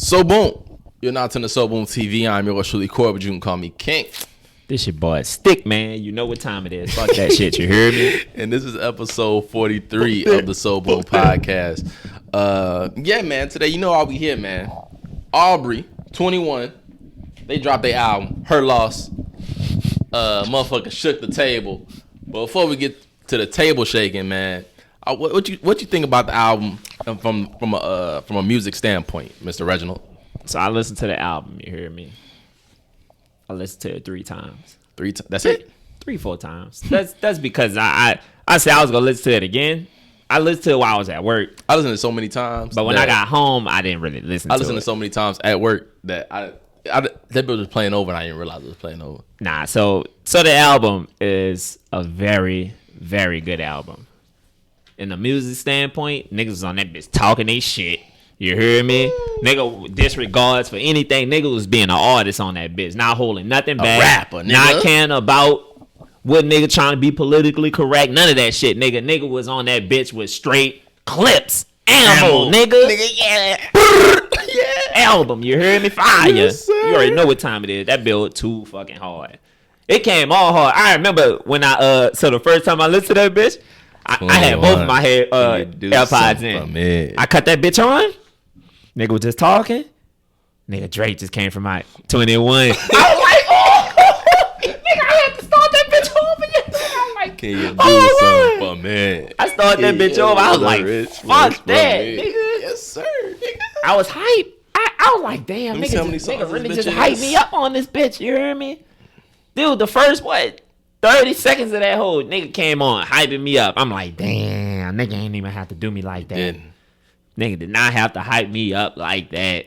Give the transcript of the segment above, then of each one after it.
So boom, you're not to the So Boom TV. I'm your truly Core, but you can call me King. This your boy Stick, man. You know what time it is. Fuck that shit. You hear me? And this is episode 43 of the So Boom podcast. Yeah, man. Today, you know how we here, man. Aubrey, 21. They dropped their album, Her Loss. Motherfucker shook the table. But before we get to the table shaking, man, what you think about the album from a music standpoint, Mr. Reginald? So I listened to the album. You hear me? I listened to it 3 times. 3 times? That's it? 3-4 times. That's because I said I was gonna listen to it again. I listened to it while I was at work. I listened to it so many times. But when I got home, I didn't really listen to it. I listened to it so many times at work that that bit was playing over and I didn't realize it was playing over. Nah, so the album is a very, very good album. In the music standpoint, niggas was on that bitch talking they shit. You hear me? Nigga disregards for anything. Nigga was being an artist on that bitch. Not holding nothing back. A rapper, nigga. Not caring about what nigga trying to be politically correct. None of that shit, nigga. Nigga was on that bitch with straight clips. Animal, nigga. Yeah. Yeah. Album, you hear me? Fire. Yes, you already know what time it is. That bill was too fucking hard. It came all hard. I remember when so the first time I listened to that bitch, I had both of my AirPods in. I cut that bitch on. Nigga was just talking. Nigga Drake just came from my 21. I was like, oh, nigga, I had to start that bitch over again. I'm like, can you do something for me? I started that bitch over. I was like, fuck that, nigga. Yes, sir, nigga. I was hyped. I was like, damn, nigga really just hyped me up on this bitch. You hear me? Dude, the first, 30 seconds of that whole nigga came on, hyping me up. I'm like, damn, nigga ain't even have to do me like that. Nigga did not have to hype me up like that.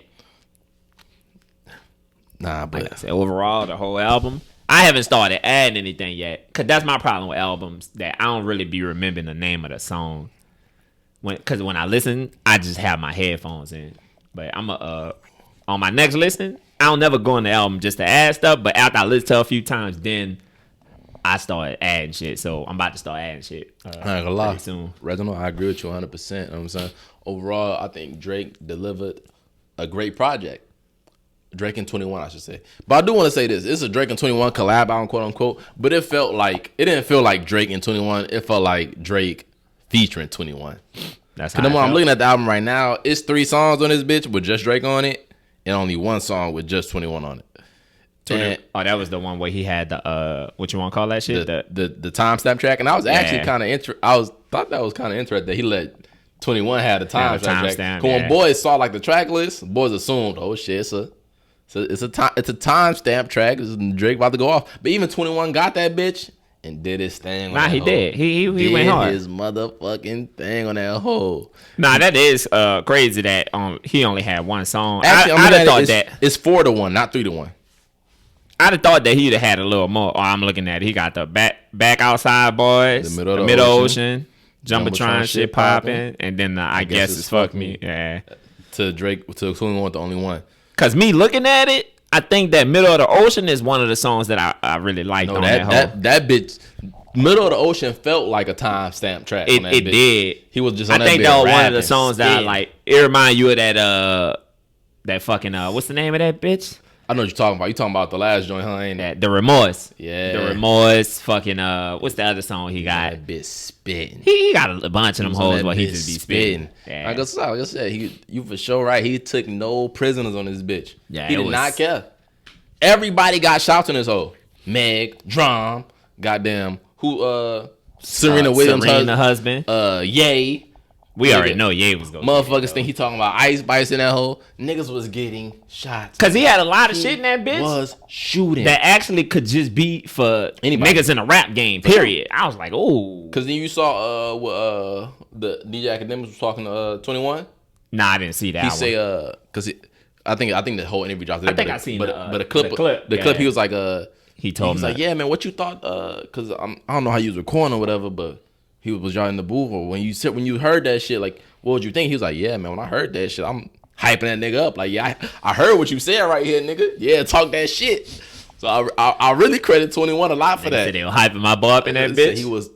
Nah, but like I said, overall, the whole album, I haven't started adding anything yet. Because that's my problem with albums, that I don't really be remembering the name of the song. Because when I listen, I just have my headphones in. But I'm on my next listen, I don't never go on the album just to add stuff. But after I listen to it a few times, then I started adding shit. So I'm about to start adding shit. I ain't gonna lie. Soon. Reginald, I agree with you 100%. You know what I'm saying? Overall, I think Drake delivered a great project. Drake and 21, I should say. But I do want to say this. It's a Drake and 21 collab album, quote unquote. But it didn't feel like Drake and 21. It felt like Drake featuring 21. That's because I'm looking at the album right now. It's 3 songs on this bitch with just Drake on it, and only 1 song with just 21 on it. That was the one where he had the what you want to call that shit? The timestamp track. And I was actually kind of thought that was kind of interesting that he let 21 have the timestamp track. Because when boys saw like the track list, boys assumed, oh shit, it's a timestamp track. This is Drake about to go off. But even 21 got that bitch and did his thing. Nah, he did. He went hard. His motherfucking thing on that hole. Nah, that is crazy that he only had 1 song. Actually, I'd have thought that it's 4-1, not 3-1. I'd have thought that he'd have had a little more. Oh, I'm looking at it. He got the back outside boys, the middle ocean, Jumbotron shit popping, and then I guess it's fuck me. Yeah. To Drake, to 21, the only one. Cause me looking at it, I think that Middle of the Ocean is one of the songs that I really liked on that whole. That bitch, Middle of the Ocean felt like a timestamp track. It did. He was just on that bitch. I think that was one of the songs that I like. It remind you of that fucking what's the name of that bitch? I know what you're talking about. You talking about the last joint, huh? Ain't that The Remorse? Yeah. The Remorse. Fucking what's the other song he got? That bitch spitting. He got a bunch of them hoes where he just be spitting. Yeah. Like I said, you for sure right. He took no prisoners on this bitch. Yeah, he did not care. Everybody got shots in his hole. Meg, Drum, goddamn, Serena Williams' husband. Ye. We already know Ye was going. Motherfuckers think he talking about ice bites in that hole. Niggas was getting shots. Cause he had a lot of shit in that bitch. Was shooting that actually could just be for anybody. Niggas in a rap game. Period. I was like, oh. Cause then you saw the DJ Academics was talking to 21. Nah, I didn't see that. He say cause I think the whole interview dropped. I think I seen the clip. He was like he told me like, yeah man, what you thought? Cause I don't know how you was recording or whatever, but. Was y'all in the booth, or when you heard that shit, like, what would you think? He was like, yeah, man, when I heard that shit, I'm hyping that nigga up. Like, yeah, I heard what you said right here, nigga. Yeah, talk that shit. So I really credit 21 a lot for that. They were hyping my boy up in that bitch. He was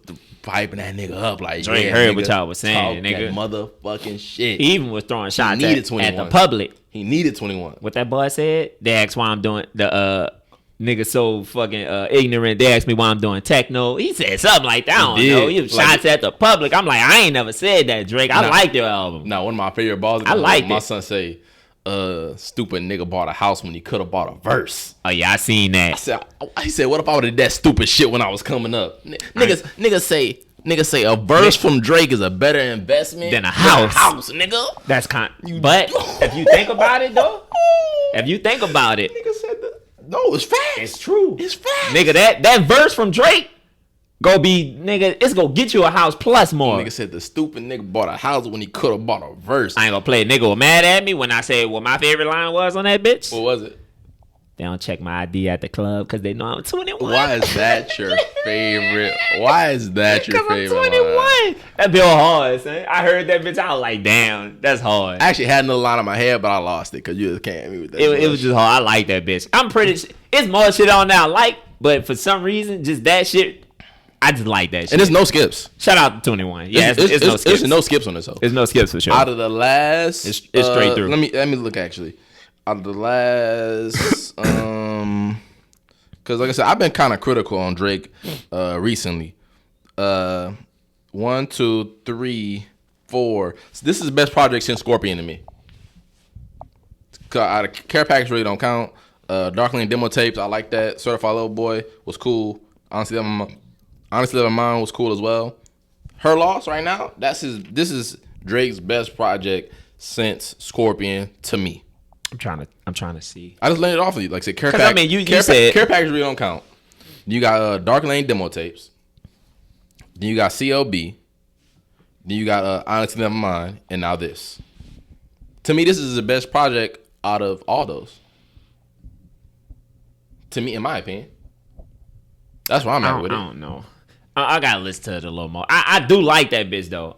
piping that nigga up like Drake heard what y'all was saying, talk nigga. That motherfucking shit. He even was throwing shots needed at 21. the public. He needed 21. What that boy said? They asked why I'm doing the nigga so fucking ignorant. They asked me why I'm doing techno. He said something like that. I don't know. He was shots at the public. I'm like, I ain't never said that, Drake. I like your album. One of my favorite balls. I like my son say, stupid nigga bought a house when he could have bought a verse. Oh yeah, I seen that. He said, what if I would have did that stupid shit when I was coming up? Niggas say a verse from Drake is a better investment than a house, nigga. That's but if you think about it though, nigga said that. No, it's facts. It's true. It's facts. Nigga, that verse from Drake it's gonna get you a house plus more. Nigga said the stupid nigga bought a house when he could have bought a verse. I ain't gonna play. Nigga was mad at me when I said what my favorite line was on that bitch. What was it? They don't check my ID at the club because they know I'm 21. Why is that your favorite? Why is that your favorite? Because I'm 21. Line? That bitch hard, son. I heard that bitch. I was like, damn, that's hard. I actually had another line in my head, but I lost it because you just came at me with that. It was just hard. I like that bitch. I'm pretty. It's more shit on there I like, but for some reason, just that shit. I just like that shit. And there's no skips. Shout out to 21. Yeah, it's no skips. There's no skips on this hoe. There's no skips for sure. Out of the last, it's straight through. Let me look actually. Out of the last, because like I said, I've been kind of critical on Drake recently. 1, 2, 3, 4. So this is the best project since Scorpion to me. Out of Care Package really don't count. Dark Lane demo tapes, I like that. Certified Little Boy was cool. Honestly, Never Mind was cool as well. Her Loss right now, this is Drake's best project since Scorpion to me. I'm trying to see. I just laid it off of you. Like I said, Care Package. I mean, you said Care Package really don't count. You got Dark Lane demo tapes. Then you got CLB. Then you got Honestly Never Mind, and now this. To me, this is the best project out of all those. To me, in my opinion, that's where I'm at with it. I don't know. I gotta listen to it a little more. I do like that bitch though.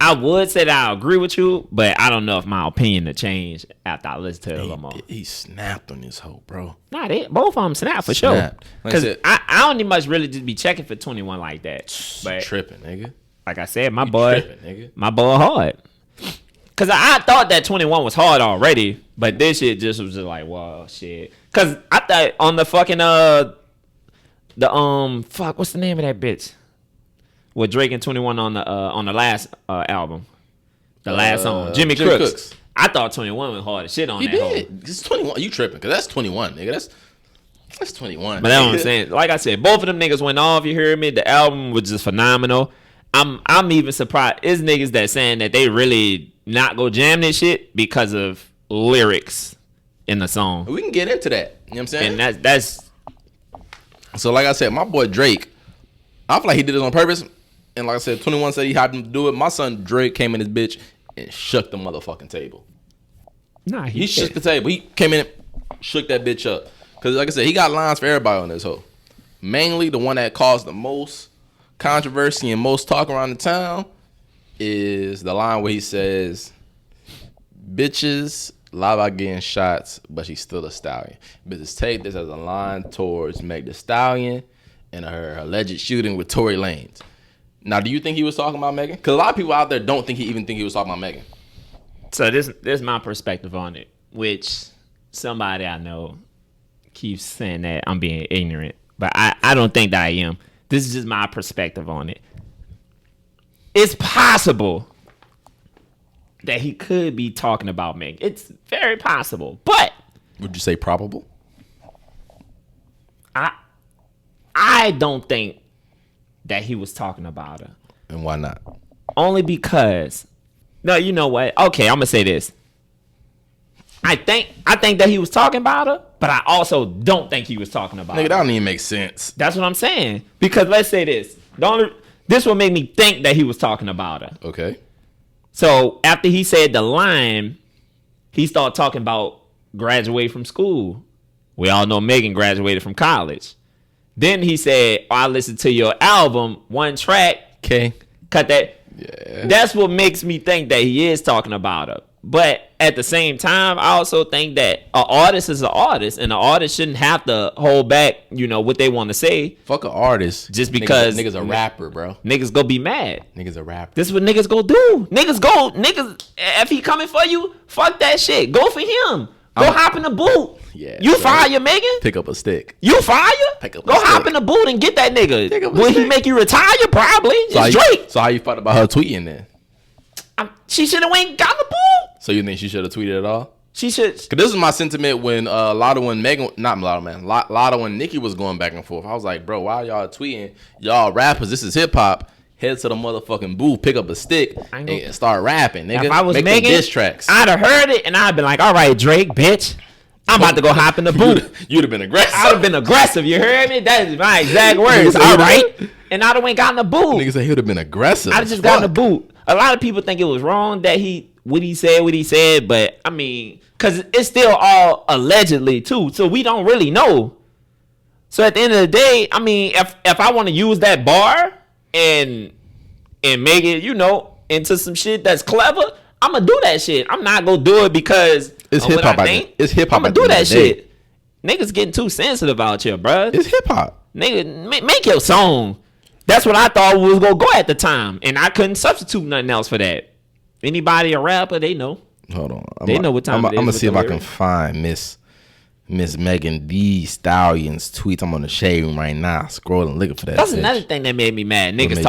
I would say that I agree with you, but I don't know if my opinion will change after I listen to it a little more. He snapped on this hoe, bro. Nah, both of them snapped for sure. Because I don't even much really just be checking for 21 like that. But tripping, nigga. Like I said, my boy hard. Because I thought that 21 was hard already, but this shit just was just like, wow, shit. Because I thought on the fucking, what's the name of that bitch? With Drake and 21 on the last album. The last song. Jimmy Cooks. I thought 21 was hard as shit on that did. It's 21. You tripping, because that's 21, nigga. That's 21. But that's what I'm saying. Like I said, both of them niggas went off, you heard me? The album was just phenomenal. I'm even surprised. It's niggas that saying that they really not go jam this shit because of lyrics in the song. We can get into that. You know what I'm saying? And that's so like I said, my boy Drake, I feel like he did it on purpose. And like I said, 21 said he had him to do it. My son Drake came in his bitch and shook the motherfucking table. Nah, he shook the table. He came in and shook that bitch up. Because like I said, he got lines for everybody on this hoe. Mainly the one that caused the most controversy and most talk around the town is the line where he says, bitches lie about getting shots, but she's still a stallion. Bitches take this as a line towards Meg Thee Stallion and her alleged shooting with Tory Lanez. Now, do you think he was talking about Megan? Because a lot of people out there don't think he was talking about Megan. So this is my perspective on it, which somebody I know keeps saying that I'm being ignorant, but I don't think that I am. This is just my perspective on it. It's possible that he could be talking about Meg. It's very possible, but would you say probable? I don't think that he was talking about her. And why not? Only because, no, you know what? Okay, I'm gonna say this. I think that he was talking about her, but I also don't think he was talking about her. Nigga, that don't even make sense. That's what I'm saying. Because let's say this. This will make me think that he was talking about her. Okay. So after he said the line, he started talking about graduate from school. We all know Megan graduated from college. Then he said, I listened to your album, one track. Okay. Cut that. Yeah. That's what makes me think that he is talking about her. But at the same time, I also think that an artist is an artist, and an artist shouldn't have to hold back, what they want to say. Fuck an artist. Just because niggas a rapper, bro. Niggas go be mad. Niggas a rapper. This is what niggas go do. Niggas, if he coming for you, fuck that shit. Go for him. Go hop in the boot. Yeah. You fire, Megan? Pick up a stick. You fire? Go hop in the boot and get that nigga. Will he make you retire? Probably. It's Drake. So how you felt about her tweeting then? She should have went got the boot. So you think she should have tweeted at all? She should. Cause this is my sentiment when Lotto when Megan, not Lotto man, Lotto when Nicki was going back and forth. I was like, bro, why y'all tweeting? Y'all rappers, this is hip hop. Head to the motherfucking booth, pick up a stick, and start rapping. Nigga, if I was make Megan, diss tracks. I'd have heard it and I'd been like, all right, Drake, bitch. I'm about to go hop in the booth. You'd have been aggressive. I'd have been aggressive. You heard me? That is my exact words. All right. And I'd have went got in the booth. Nigga said he would have been aggressive. I'd have just got in the booth. A lot of people think it was wrong that what he said, but I mean, because it's still all allegedly too, so we don't really know. So at the end of the day, I mean, if I want to use that bar and make it, into some shit that's clever, I'm gonna do that shit. I'm not gonna do it because it's hip hop. It's hip hop. I'm gonna do that shit. Niggas getting too sensitive out here, bruh. It's hip hop. Nigga, make your song. That's what I thought was gonna go at the time, and I couldn't substitute nothing else for that. Anybody a rapper, they know. Hold on, they know what time it is. I'm gonna see if I can find Miss Megan Thee Stallion's tweets. I'm on the shade room right now, scrolling, looking for that. That's another thing that made me mad. Niggas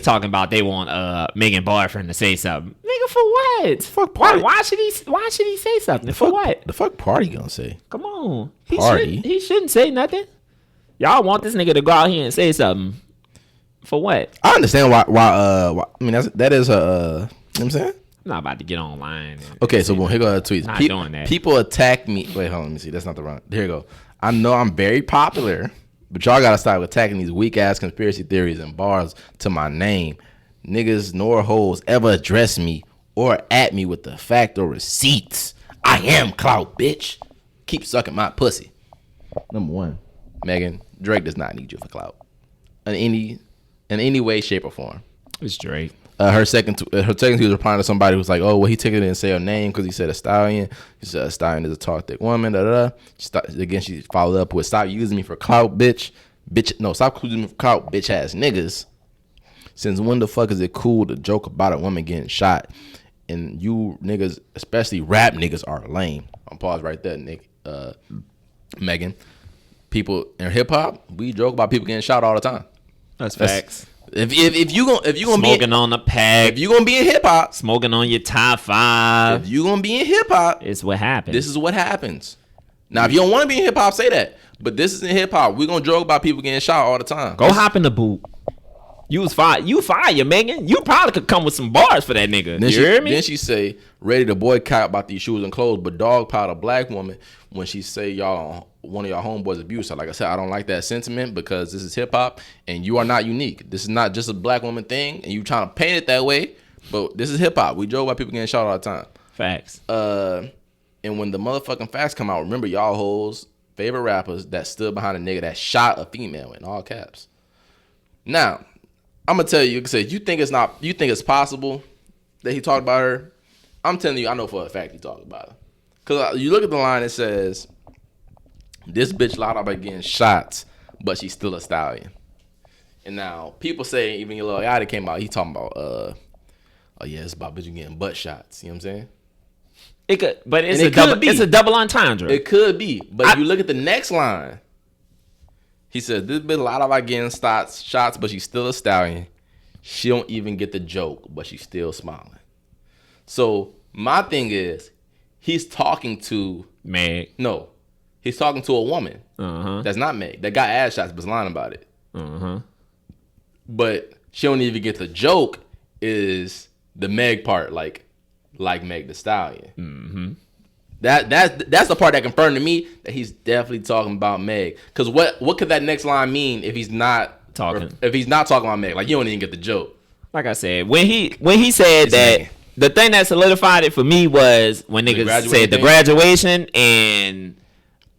talking about they want Megan boyfriend to say something. Nigga, for what? Fuck party. Why should he say something? For what? The fuck party gonna say? Come on, Party. He shouldn't say nothing. Y'all want this nigga to go out here and say something. For what? I understand why I mean that is a you know what I'm saying? I'm not about to get online. Okay, so boom, here go her tweets. Not doing that. People attack me. Wait, hold on, let me see. That's not the wrong. Here you go. I know I'm very popular, but y'all gotta stop attacking these weak ass conspiracy theories and bars to my name. Niggas nor hoes ever address me or at me with the fact or receipts. I am clout, bitch. Keep sucking my pussy. Number one, Megan, Drake does not need you for clout in any way, shape, or form. It's Drake. Her second tweet was replying to somebody who's like, oh, well, he took it and say her name because he said a Stallion. He said a Stallion is a tall, thick woman. Again, she followed up with, stop using me for clout, bitch. No, stop using me for clout, bitch ass niggas. Since when the fuck is it cool to joke about a woman getting shot? And you niggas, especially rap niggas, are lame. I'll pause right there, Nick. Megan. People in hip hop, we joke about people getting shot all the time. That's facts. If you gonna smoking on the pack, if you gonna be in hip hop, smoking on your top 5, if you gonna be in hip hop, it's what happens. This is what happens. Now, if you don't want to be in hip hop, say that. But this is in hip hop. We're gonna joke about people getting shot all the time. Go hop in the boot. You fire, Megan. You probably could come with some bars for that nigga. You hear me? Then she say, ready to boycott about these shoes and clothes, but dogpiled a black woman when she say one of y'all homeboys abuse her. Like I said, I don't like that sentiment because this is hip hop and you are not unique. This is not just a black woman thing and you trying to paint it that way, but this is hip hop. We joke about people getting shot all the time. Facts. And when the motherfucking facts come out, remember y'all hoes favorite rappers that stood behind a nigga that shot a female in all caps. Now, I'm gonna tell you, you think it's possible that he talked about her? I'm telling you, I know for a fact he talked about her. Cause you look at the line, it says, "This bitch lied about getting shots, but she's still a stallion." And now people say, even Lil Yachty came out, he talking about, oh yeah, it's about bitch you getting butt shots. You know what I'm saying? It could, but it's a double entendre. It could be, but if you look at the next line. He said, this bitch lied about getting shots, but she's still a stallion. She don't even get the joke, but she's still smiling. So my thing is, he's talking to Meg. No, he's talking to a woman. That's not Meg. That got ass shots, but's lying about it. But she don't even get the joke. Is the Meg part like Meg the Stallion? That's the part that confirmed to me that he's definitely talking about Meg. Because what could that next line mean if he's not talking? If he's not talking about Meg, like you don't even get the joke. Like I said, when he said that, Meg. The thing that solidified it for me was when niggas said the graduation, and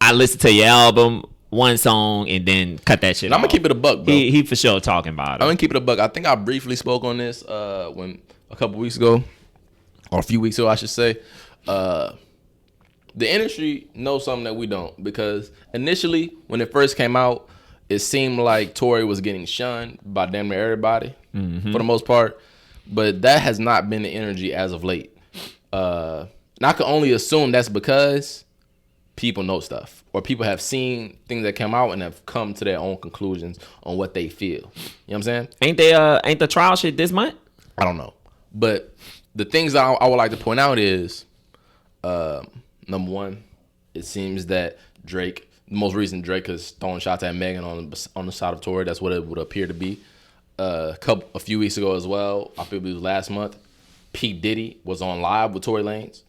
I listened to your album, one song, and then cut that shit. I'm gonna keep it a buck, bro. He for sure talking about it. I'm gonna keep it a buck. I think I briefly spoke on this when a couple weeks ago. or a few weeks ago, I should say. The industry knows something that we don't, because initially when it first came out, it seemed like Tory was getting shunned by damn near everybody for the most part, but that has not been the energy as of late. And I can only assume that's because people know stuff, or people have seen things that come out and have come to their own conclusions on what they feel. You know what I'm saying? Ain't the trial shit this month? I don't know, but the things that I would like to point out is, number one, it seems that Drake, the most recent Drake, has thrown shots at Megan on the side of Tory. That's what it would appear to be. A few weeks ago as well, I feel it was last month, P. Diddy was on live with Tory Lanez.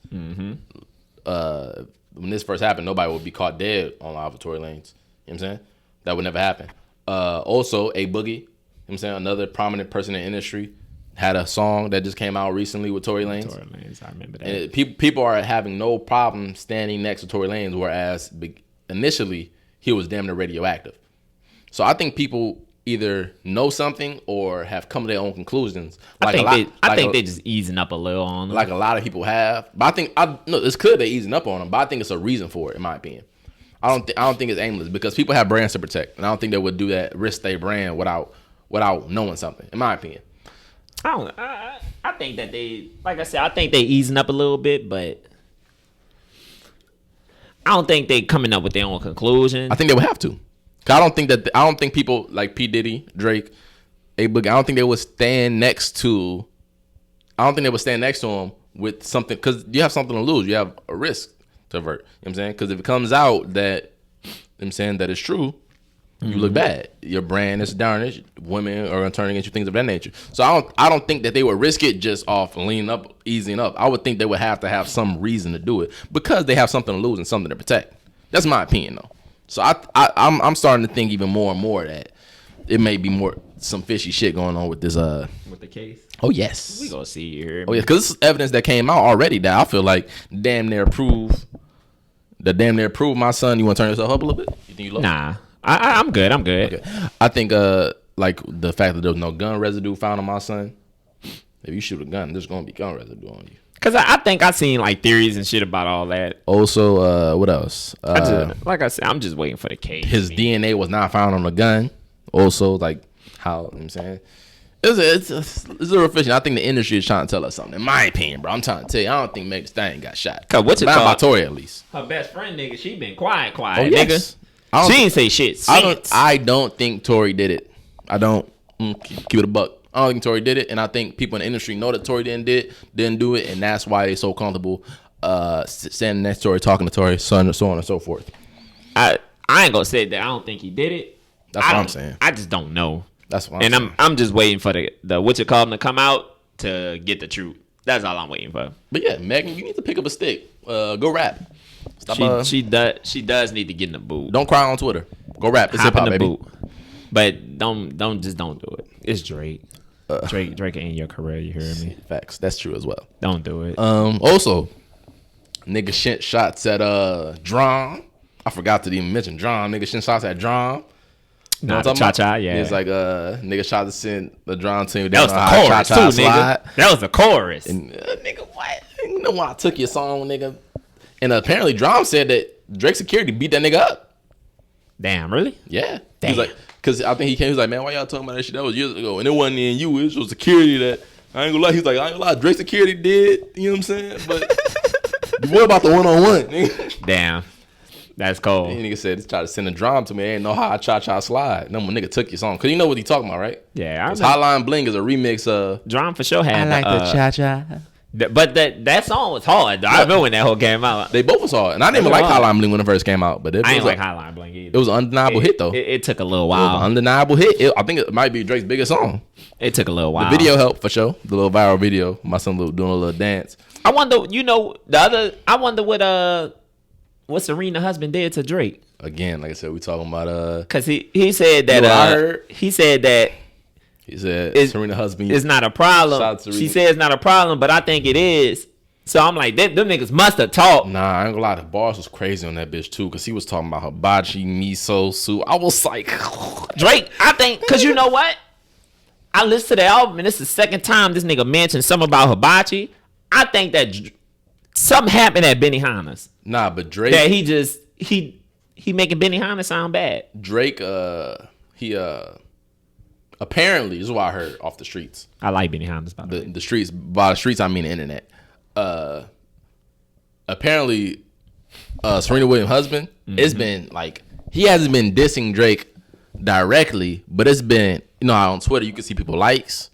When this first happened, nobody would be caught dead on live with Tory Lanez. You know what I'm saying? That would never happen. Also, A. Boogie, you know what I'm saying, another prominent person in the industry, had a song that just came out recently with Tory Lanez. Tory Lanez, I remember that. And people are having no problem standing next to Tory Lanez, whereas initially he was damn near radioactive. So I think people either know something or have come to their own conclusions. I think they just easing up a little on them. Like a lot of people have. But it's clear they're easing up on them, but I think it's a reason for it, in my opinion. I don't think it's aimless, because people have brands to protect, and I don't think they would do that, risk their brand without knowing something, in my opinion. I think that they, like I said, I think they easing up a little bit, but I don't think they coming up with their own conclusion. I think they would have to. Cause I don't think people like P. Diddy, Drake, A. Boogie, I don't think they would stand next to him with something, because you have something to lose. You have a risk to avert. You know what I'm saying? Because if it comes out that, I'm saying, that it's true, you look bad. Your brand is tarnished. Women are going to turn against you, things of that nature. So I don't think that they would risk it just off leaning up, easing up. I would think they would have to have some reason to do it, because they have something to lose and something to protect. That's my opinion, though. So I'm starting to think even more and more that it may be some fishy shit going on with this. With the case. Oh yes. We gonna see here. Oh yeah, because this is evidence that came out already that I feel like damn near prove my son. You want to turn yourself up a little bit? You think you low? Nah. I'm good. Okay. I think like the fact that there was no gun residue found on my son. If you shoot a gun, there's gonna be gun residue on you. Cause I think I seen like theories and shit about all that. Also, what else? Like I said, I'm just waiting for the case. His DNA was not found on the gun. Also, like how, you know what I'm saying, it's a reflection. I think the industry is trying to tell us something. In my opinion, bro, I'm trying to tell you, I don't think Megan Thee Stallion got shot. Cause what's it not called? by Tory, at least. Her best friend, nigga, she been quiet, oh, yes. nigga. She ain't say shit since. I don't think Tory did it. I don't. Keep it a buck. I don't think Tory did it, and I think people in the industry know that Tory didn't do it, and that's why they're so comfortable standing next to Tory, talking to Tory, so on and so forth. I ain't gonna say that I don't think he did it. That's what I'm saying. I just don't know. That's what I'm saying. I'm just waiting for the what you call him to come out to get the truth. That's all I'm waiting for. But yeah, Megan, you need to pick up a stick. Go rap. Stop. She does need to get in the boot. Don't cry on Twitter. Go rap. It's hip hop, baby. Boot. But don't do it. It's Drake. Drake ain't your career. You hear me? Facts. That's true as well. Don't do it. Also, nigga shit shots at Drum. I forgot to even mention Drum. Nigga shit shots at Drum. Nah, the cha-cha, yeah. It's like nigga shot to send the Drum team down. That was the chorus too, nigga. That was the chorus. And nigga, what? You know why I took your song, nigga? And apparently Drum said that Drake security beat that nigga up. Damn, really? Yeah. Damn. He was like, because I think he was like, man, why y'all talking about that shit? That was years ago. And it wasn't in you. It was security that, I ain't gonna lie. He's like, I ain't gonna lie. Drake security did. You know what I'm saying? But what about the one-on-one? Damn. That's cold. And nigga said, he tried to send a Drum to me. I ain't know how I cha-cha slide. No, my nigga took your song. Because you know what he talking about, right? Yeah. Hotline Bling is a remix of. Drum for sure had I like the cha-cha. But that song was hard. I remember when that whole came out. They both was hard. And I didn't even like Hotline Bling when it first came out. But I didn't like Hotline Bling either. It was an undeniable hit, though. It took a little while. It was an undeniable hit. I think it might be Drake's biggest song. It took a little while. The video helped, for sure. The little viral video. My son doing a little dance. I wonder, what Serena husband did to Drake. Again, like I said, we talking about because he said that I heard? He said Serena husband it's not a problem. She said it's not a problem, but I think it is. So I'm like, them niggas must have talked. Nah, I ain't gonna lie. The bars was crazy on that bitch too, because he was talking about hibachi, miso soup. I was like, Drake, I think, because you know what? I listened to the album, and this is the second time this nigga mentioned something about hibachi. I think that something happened at Benihana's. Nah, but Drake. That he making Benihana sound bad. Drake, he apparently, this is what I heard off the streets. I like Benihana's by the way. The streets, by the streets I mean the internet. Apparently, Serena Williams' husband, it's been like, he hasn't been dissing Drake directly, but it's been, you know how on Twitter you can see people likes.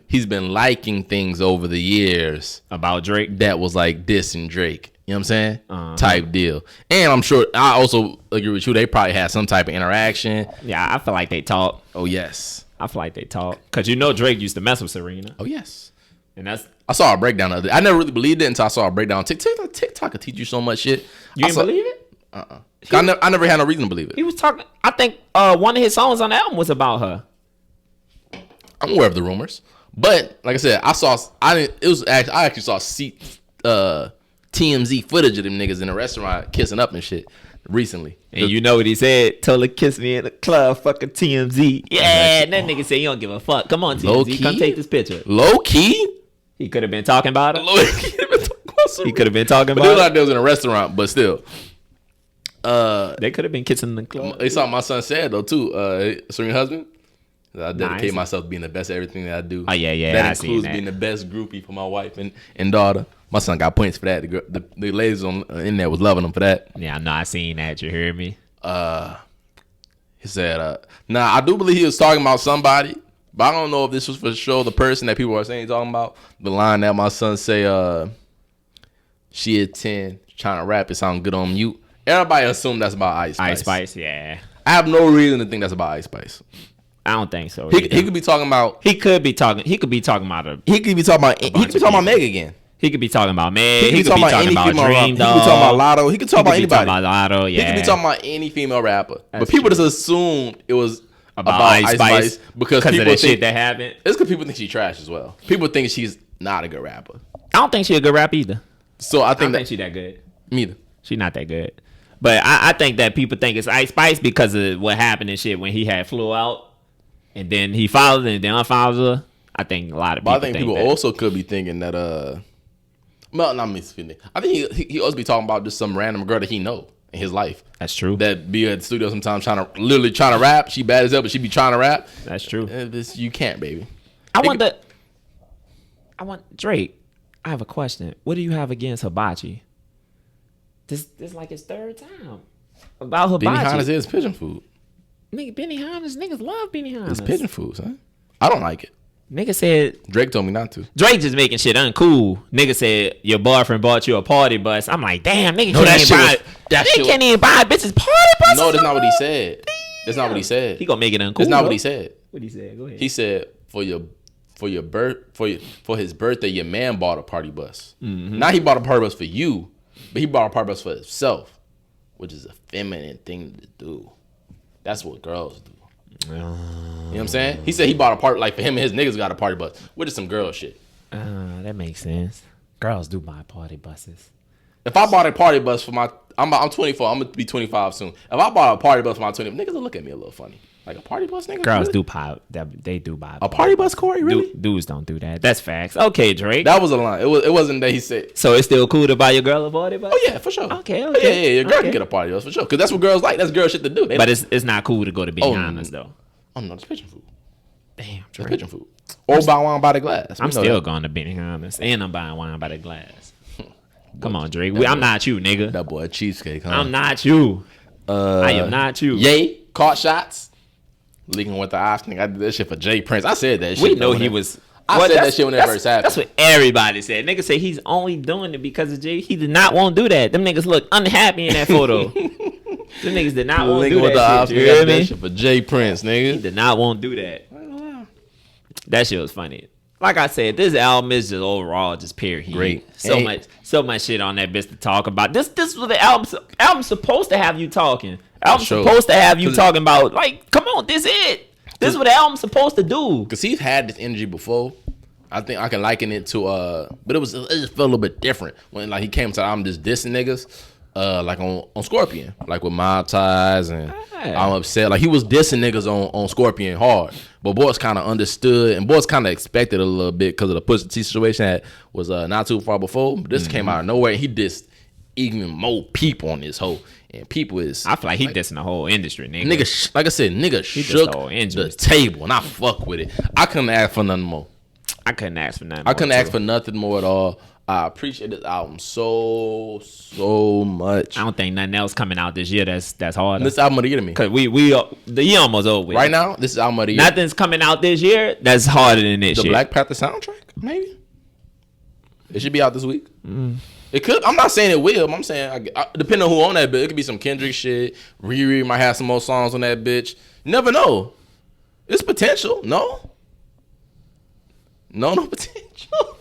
He's been liking things over the years About Drake. that was like dissing Drake. You know what I'm saying? Type deal. And I'm sure, I also agree with you, they probably had some type of interaction. Yeah, I feel like they talk. Oh, yes. I feel like they talk. Because you know Drake used to mess with Serena. Oh, yes. And that's... I saw a breakdown of it. I never really believed it until I saw a breakdown. TikTok could teach you so much shit. You didn't believe it? I never had no reason to believe it. He was talking... I think one of his songs on the album was about her. I'm aware of the rumors, but like I said, I actually saw TMZ footage of them niggas in a restaurant kissing up and shit recently. And you know what he said? Told her kiss me in the club, fucking TMZ. Yeah, and that nigga said he don't give a fuck. Come on, TMZ, come take this picture. Low key? He could have been talking about it. Low key. He could have been talking But about they it. like they was in a restaurant, but still. They could have been kissing in the club. They saw what my son said though too. Serena's husband. I dedicate Nice. myself to being the best at everything that I do. Oh, yeah, That I seen includes that. being the best groupie for my wife and daughter. My son got points for that. The ladies on in there was loving him for that. Yeah, I know. I seen that. You hear me? He said, "Now I do believe he was talking about somebody, but I don't know if this was for sure the person that people are saying he's talking about." The line that my son say, "She is 10, trying to rap. It sound good on mute." Everybody assumed that's about Ice Spice. Ice Spice, yeah. I have no reason to think that's about Ice Spice. I don't think so. He could be talking about. He could be talking. He could be talking about a. He could be talking about. He could be talking about Meg again. He could be talking about Meg. He could be talking about any female rapper. He could be Dream talking Dog. about Lotto. He could talk about He could be anybody. talking about Lotto. Yeah. He could be talking about any female rapper. But That's people true. just assumed it was about Ice Spice because of people that think shit that happened. it's because people think she's trash as well. People think she's not a good rapper. I don't think she a good rapper either. So I I think don't that think she that good. me either. She not that good. But I think that people think it's Ice Spice because of what happened and shit when he had flew out and then he followed and then unfollowed her. I think a lot of people. But I think people that. also could be thinking that well, not me. I think he also be talking about just some random girl that he know in his life. That's true. That be at the studio sometimes trying to rap. She bad as hell, but she be trying to rap. That's true. You can't, baby. I want Drake. I have a question. What do you have against Hibachi? This like his third time about Hibachi. Benihana's is pigeon food. Nigga, Benihana's niggas love Benihana's. It's pigeon food, son. I don't like it. Nigga said Drake told me not to. Drake just making shit uncool. Nigga said your boyfriend bought you a party bus. I'm like, damn, nigga No, that can't shit even buy. was- that Nigga shit can't even buy bitches party buses. No, that's not what he no more? said. That's not what he said. He gonna make it uncool. That's not though. what he said. What he said? Go ahead. He said for his birthday, your man bought a party bus. Now he bought a party bus for you, but he bought a party bus for himself, which is a feminine thing to do. That's what girls do. You know what I'm saying? He said he bought a party, like for him and his niggas got a party bus, which is some girl shit. That makes sense. Girls do buy party buses. If I bought a party bus for I'm 24, I'm gonna be 25 soon. If I bought a party bus for my 20, niggas will look at me a little funny. Like a party bus, nigga? Girls Really? do buy. They do buy A party bus, Corey? Really? Dudes don't do that. That's facts. Okay, Drake. That was a line. It wasn't that he said. So it's still cool to buy your girl a party bus? Oh yeah, for sure. Okay, Yeah, okay. your girl Okay. can get a party bus for sure. Cause that's what girls like. That's girl shit to do. But it's not cool to go to Benihana's though. Oh no, it's pigeon food. Damn, It's Drake. pigeon food. Or buy wine by the glass. I'm We know still that. going to Benihana's and I'm buying wine by the glass. Come on, Drake. I'm not you, nigga. That boy a cheesecake, huh? I'm not you. I am not you. Yay, caught shots. Leaking with the eyes. Nigga, I did that shit for Jay Prince. I said that shit. We know when he it- was. I said that shit when it first happened. That's what everybody said. Niggas say he's only doing it because of Jay. He did not want to do that. Them niggas look unhappy in that photo. Them niggas did not want to Leaking do with the that eyes. shit. You Nigga, I hear did that me? shit for Jay Prince, He nigga. did not want to do that. That shit was funny. Like I said, this album is just overall just pure heat. Great. So Hey. much shit on that bitch to talk about. This was the album's supposed to have you talking. Album's Sure. supposed to have you 'Cause- talking about, like, come on, this it. This is what the album's supposed to do. Cause he's had this energy before. I think I can liken it to but it just felt a little bit different when like he came to I'm just dissing niggas. like on Scorpion, like with Mob Ties and I'm Upset. Like he was dissing niggas on Scorpion hard, but boys kind of understood and boys kind of expected a little bit because of the Pusha T situation that was not too far before. But this came out of nowhere. And he dissed even more people on this whole, and people is. I feel like he dissing the whole industry, nigga. Nigga, like I said, nigga shook the table, and I fuck with it. I couldn't ask for nothing more. I couldn't ask for nothing. I couldn't ask for nothing more at all. I appreciate this album so much. I don't think nothing else coming out this year that's harder. This album of the year to me. Cause the year almost over with. Right now, this is album of the year. Nothing's coming out this year that's harder than this shit. The Black Panther soundtrack, maybe. It should be out this week. It could. I'm not saying it will. I'm saying depending on who on that bitch, it could be some Kendrick shit. Riri might have some more songs on that bitch. You never know. It's potential. No potential.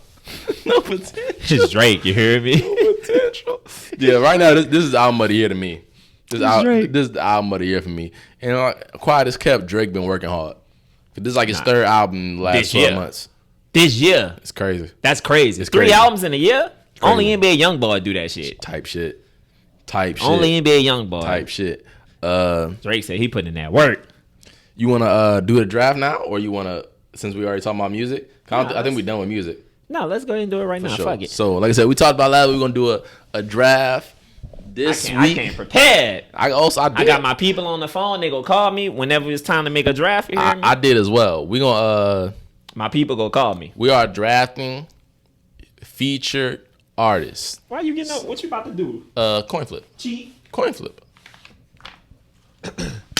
No potential. It's Drake, you hear me? No potential. Yeah, right now this is the album of the year to me. This is the album of the year for me. And quiet as kept, Drake been working hard. This is like his third album in the last 12 months. This year. It's crazy. That's crazy. It's 3 crazy. albums in a year? Only NBA Youngboy do that shit. Type shit. Only NBA Youngboy. Type shit. Drake said he put in that work. You want to do the draft now? Or you want to, since we already talking about music? I think we're done with music. No, let's go ahead and do it right now. Sure. Fuck it. So, like I said, we talked about last week. We're going to do a draft this week. I came prepared. I got my people on the phone. They go call me whenever it's time to make a draft. You hear me? I did as well. We going to... my people go call me. We are drafting featured artists. Why you getting up? What you about to do? Coin flip. Cheat. Coin flip.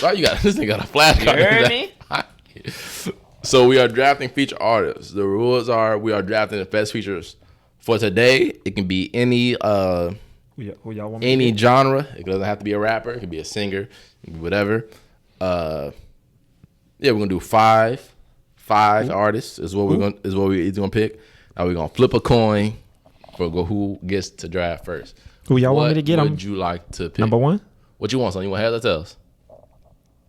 Why you got... This nigga got a flashcard. You heard me? So we are drafting featured artists. The rules are we are drafting the best features for today. It can be any who y'all want any genre. It doesn't have to be a rapper. It could be a singer, it could be whatever. Yeah, we're gonna do five artists is what we're gonna pick. Now we're gonna flip a coin for who gets to draft first. Who y'all want me to get? What would you like to pick? Number 1? What you want, son? You want heads or tails?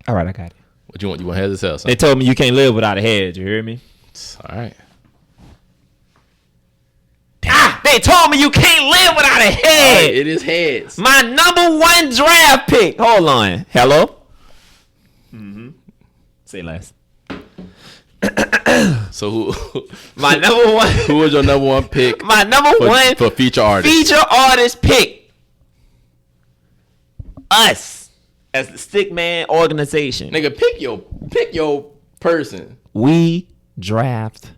All right, I got it. What you want? You want heads or tails, son? They told me you can't live without a head. You hear me? All right. They told me you can't live without a head. Right, it is heads. My number 1 draft pick. Hold on. Hello? Say less. So who? My number 1. Who was your number 1 pick? My number 1 for feature artist. Feature artist pick. Us as the Stickman organization. Nigga, pick your person. We draft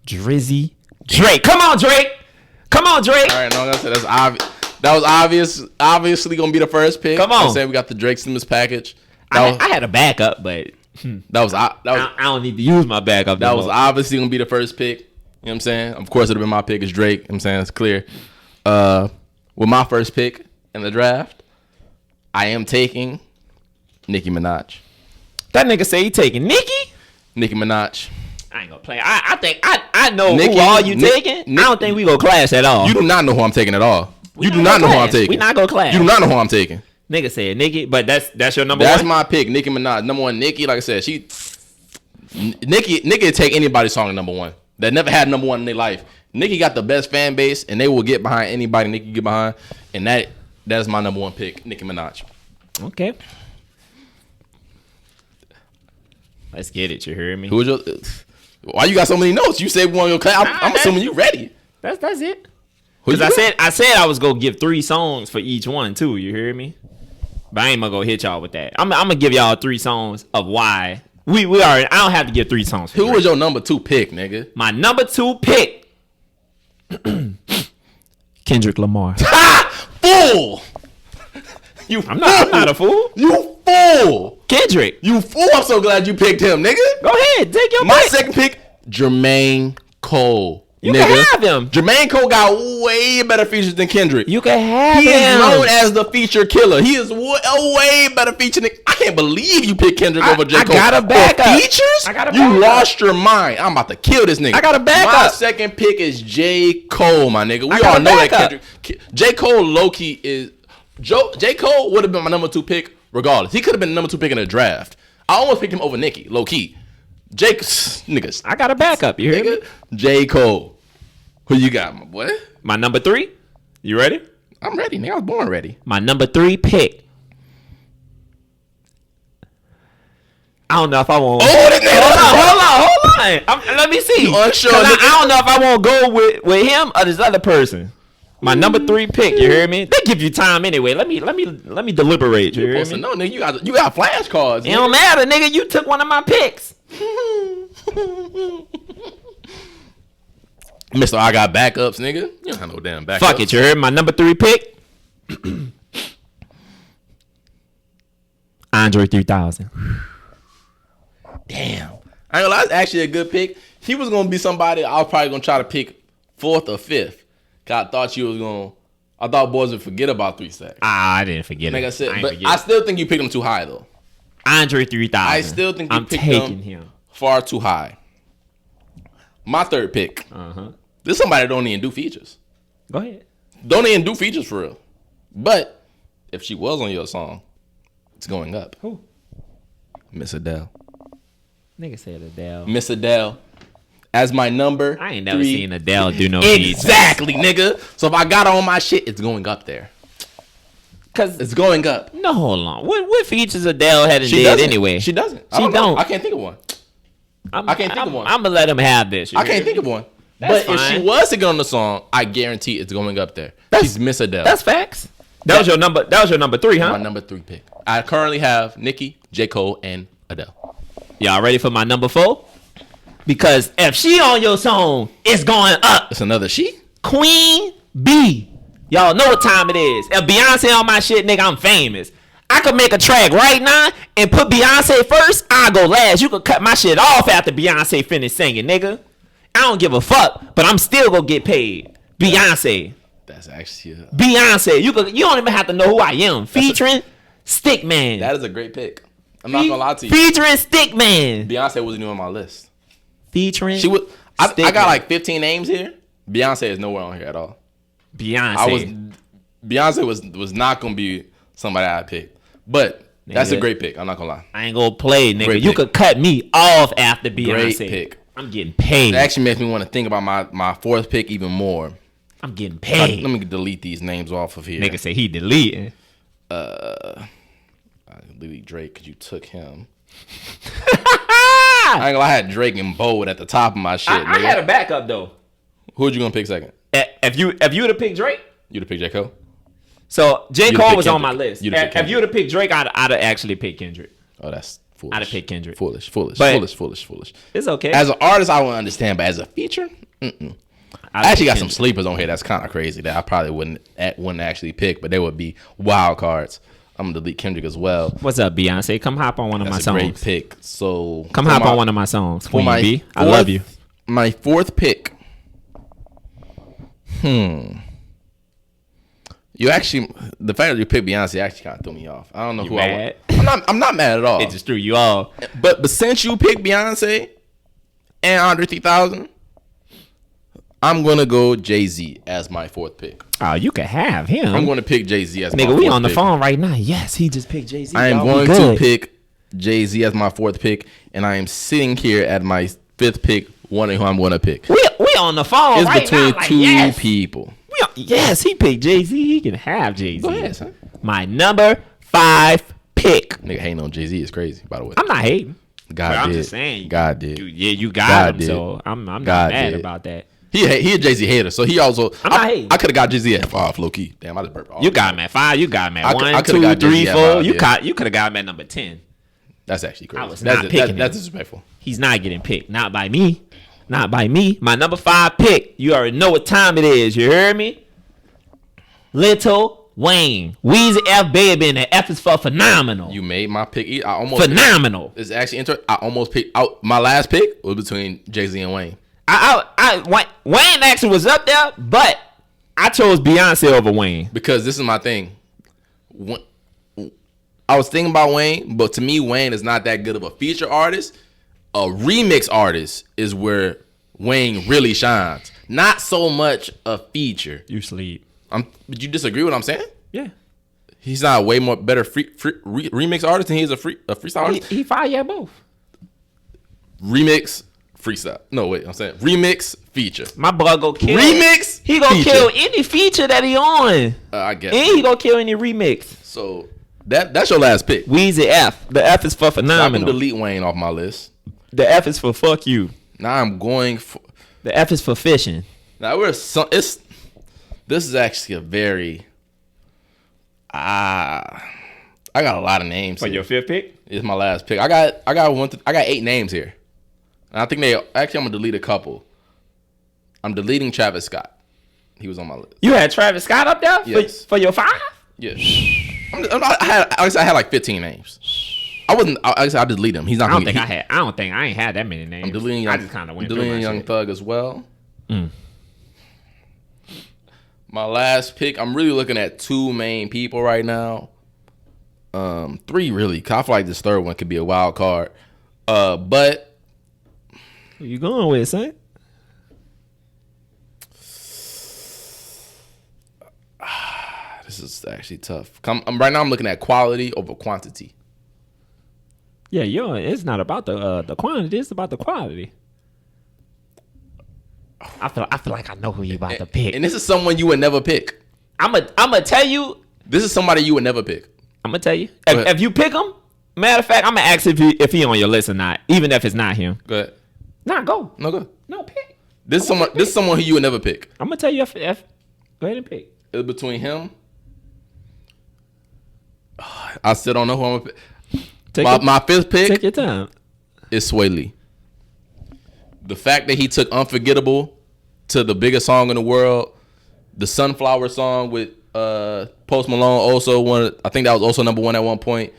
Drizzy Drake. Come on, Drake. All right, no, that's obvious. That was obviously gonna be the first pick. Come on. I'm saying we got the Drake Simmons package. I had a backup, but I don't need to use my backup. That was obviously gonna be the first pick. You know what I'm saying? Of course, it'd have been my pick is Drake. You know what I'm saying? It's clear. With my first pick in the draft, I am taking Nicki Minaj. That nigga say he taking Nicki Minaj. I ain't gonna play. I think I know who all you taking. I don't think we gonna clash at all. You do not know who I'm taking at all. We not gonna clash. You do not know who I'm taking. Nigga said Nicki, but that's your number 1. That's my pick, Nicki Minaj. Number 1, Nicki. Like I said, Nicki would take anybody's song to number 1 that never had number 1 in their life. Nicki got the best fan base, and they will get behind anybody Nicki get behind, and that's my number 1 pick, Nicki Minaj. Okay. Let's get it. You hear me? Who was your? Why you got so many notes? You said one of your class. I'm assuming you ready. That's it. Because I said I was gonna give 3 songs for each one too. You hear me? But I ain't gonna go hit y'all with that. I'm gonna give y'all 3 songs of why we already. I don't have to give 3 songs. Who was your number 2 pick, nigga? My number 2 pick, Kendrick Lamar. Ha! Fool! I'm not a fool. You fool! Kendrick. You fool! I'm so glad you picked him, nigga. Go ahead, take your My pick. second pick, Jermaine Cole. You nigga. can have him. Jermaine Cole got way better features than Kendrick. You can have him. He is known as the feature killer. He is a way better feature than... I can't believe you picked Kendrick over J. Cole. I got a backup. Features? You lost your mind. I'm about to kill this nigga. I got a backup. My second pick is J. Cole, my nigga. We all know that Kendrick... J. Cole low-key is... J. Cole would have been my number 2 pick regardless. He could have been the number 2 pick in the draft. I almost picked him over Nicki, low-key. Niggas. I got a backup. You hear me? J. Cole. Who you got, my boy? My number 3. You ready? I'm ready, nigga. I was born ready. My number 3 pick. I don't know if I want. Hold on. Let me see. You unsure, I don't know if I want to go with him or this other person. My number 3 pick. You hear me? They give you time anyway. Let me deliberate. You hear me? No, nigga, you got flashcards. It don't matter, nigga. You took one of my picks. Mister, I got backups, nigga. You don't have no damn backups. Fuck it, you heard my number 3 pick. Andre 3000. Damn. I ain't gonna lie, that's actually a good pick. He was gonna be somebody I was probably gonna try to pick 4th or 5th. Cause I thought boys would forget about 3 Stacks. I didn't forget Like it. I said, I still think you picked him too high though. Andre 3000. I still think you picked him far too high. My 3rd pick. This is somebody that don't even do features. Go ahead. Don't even do features for real. But if she was on your song, it's going up. Who? Miss Adele. Nigga said Adele. Miss Adele. As my number. I ain't never 3. seen Adele do no features. Exactly, nigga. So if I got on my shit, it's going up there. Cause it's going up. No, hold on. What features Adele hadn't She did doesn't. anyway? She doesn't. She don't. I can't think of one. I can't think of one. I'm gonna let him have this. I can't think of one. That's but fine. if she was to get on the song, I guarantee it's going up there. She's Miss Adele. That's facts. That was your number. That was your number 3, huh? My number 3 pick. I currently have Nicki, J. Cole, and Adele. Y'all ready for my number 4? Because if she on your song, it's going up. It's another she? Queen B. Y'all know what time it is. If Beyonce on my shit, nigga, I'm famous. I could make a track right now and put Beyonce first. I'll go last. You could cut my shit off after Beyonce finish singing, nigga. I don't give a fuck, but I'm still gonna get paid. Beyonce. That's actually Beyonce. You don't even have to know who I am. Featuring Stickman. That is a great pick. I'm not gonna lie to you. Featuring Stickman. Beyonce wasn't even on my list. Featuring she was. I got like 15 names here. Beyonce is nowhere on here at all. Beyonce. Beyonce was not gonna be somebody I picked, but nigga, that's a great pick. I'm not gonna lie. I ain't gonna play, nigga. You could cut me off after Beyonce. Great pick. I'm getting paid. It actually makes me want to think about my 4th pick even more. I'm getting paid. Let me delete these names off of here. Nigga say he deleting. I delete Drake because you took him. I ain't gonna lie, I had Drake in bold at the top of my shit. I had a backup though. Who'd you gonna pick second? If you would have picked Drake, you'd have picked J. Cole. So J. Cole was on my list. If you would have picked Drake, I'd have actually picked Kendrick. Oh, that's foolish. I'd have picked Kendrick. Foolish. It's okay. As an artist, I wouldn't understand, but as a feature, I actually got some sleepers on here that's kind of crazy that I probably wouldn't actually pick, but they would be wild cards. I'm gonna delete Kendrick as well. What's up, Beyonce? Come hop on one of my songs. Great pick. So come hop on one of my songs. Queen B. I love you. My 4th pick. You actually, the fact that you picked Beyonce actually kind of threw me off. I don't know who mad? I want. I'm not mad at all. It just threw you off. But since you picked Beyonce and Andre 3000, I'm gonna go Jay-Z as my 4th pick. Oh, you can have him. I'm gonna pick Jay-Z as my 4th pick. Nigga, we on the phone right now. Yes, he just picked Jay-Z. I am going to pick Jay-Z as my 4th pick, and I am sitting here at my 5th pick, wondering who I'm gonna pick. We on the phone it's right between now. two people. Yes, he picked Jay-Z. He can have Jay-Z. Go ahead, son. My number 5 pick. Nigga hating on Jay-Z is crazy, by the way. I'm not hating. God did. I'm just saying. God did. You got him, so I'm not mad about that. He a Jay-Z hater, so he also. I'm not hating. I could have got Jay-Z at 5, low key. Damn, I just burped. You got him at 5. You got him at 1, 2, 3, 4. You could have got him at number 10. That's actually crazy. I was not picking him. That's disrespectful. He's not getting picked. Not by me. Not by me. My number 5 pick. You already know what time it is. You heard me? Little Wayne. Weezy F Baby, and the F is for phenomenal. You made my pick. I almost phenomenal. It's actually interesting. I almost picked out. My last pick was between Jay-Z and Wayne. Wayne actually was up there, but I chose Beyonce over Wayne. Because this is my thing. I was thinking about Wayne, but to me, Wayne is not that good of a feature artist. A remix artist is where Wayne really shines. Not so much a feature. You sleep. Would you disagree with what I'm saying? Yeah. He's not a way more better remix artist than he is a freestyle artist. He fire both. Remix freestyle. No, wait, I'm saying remix feature. My boy go kill. Remix. He gonna feature. kill any feature that he on. I guess. And he gonna kill any remix. So that's your last pick. Weezy F. The F is for I phenomenal. can delete Wayne off my list. The F is for fuck you. Now I'm going for. The F is for fishing. Now this is actually a very. I got a lot of names. For here. your fifth pick? It's my last pick. I got 8 names here. And I think I'm gonna delete a couple. I'm deleting Travis Scott. He was on my list. You had Travis Scott up there Yes. for your 5? Yes. I had like 15 names. I deleted him. He's not. I ain't had that many names. I'm deleting. I just kind of went through my Young shit. Thug as well. My last pick. I'm really looking at 2 main people right now. 3 really. 'Cause I feel like this third one could be a wild card. But Who you going with, son? this is actually tough. Right now I'm looking at quality over quantity. Yeah, it's not about the quantity. It's about the quality. I feel like I know who you about to pick. And this is someone you would never pick. I'm gonna tell you. This is somebody you would never pick. I'm gonna tell you. If you pick him, matter of fact, I'm gonna ask if he on your list or not, even if it's not him. Go ahead. Nah, go. No, go. No, pick. This is someone who you would never pick. I'm gonna tell you if go ahead and pick. It's between him. I still don't know who I'm gonna pick. My fifth pick Take your time. is Sway Lee. The fact that he took Unforgettable to the biggest song in the world, the Sunflower song with Post Malone, I think that was also number 1 at one point.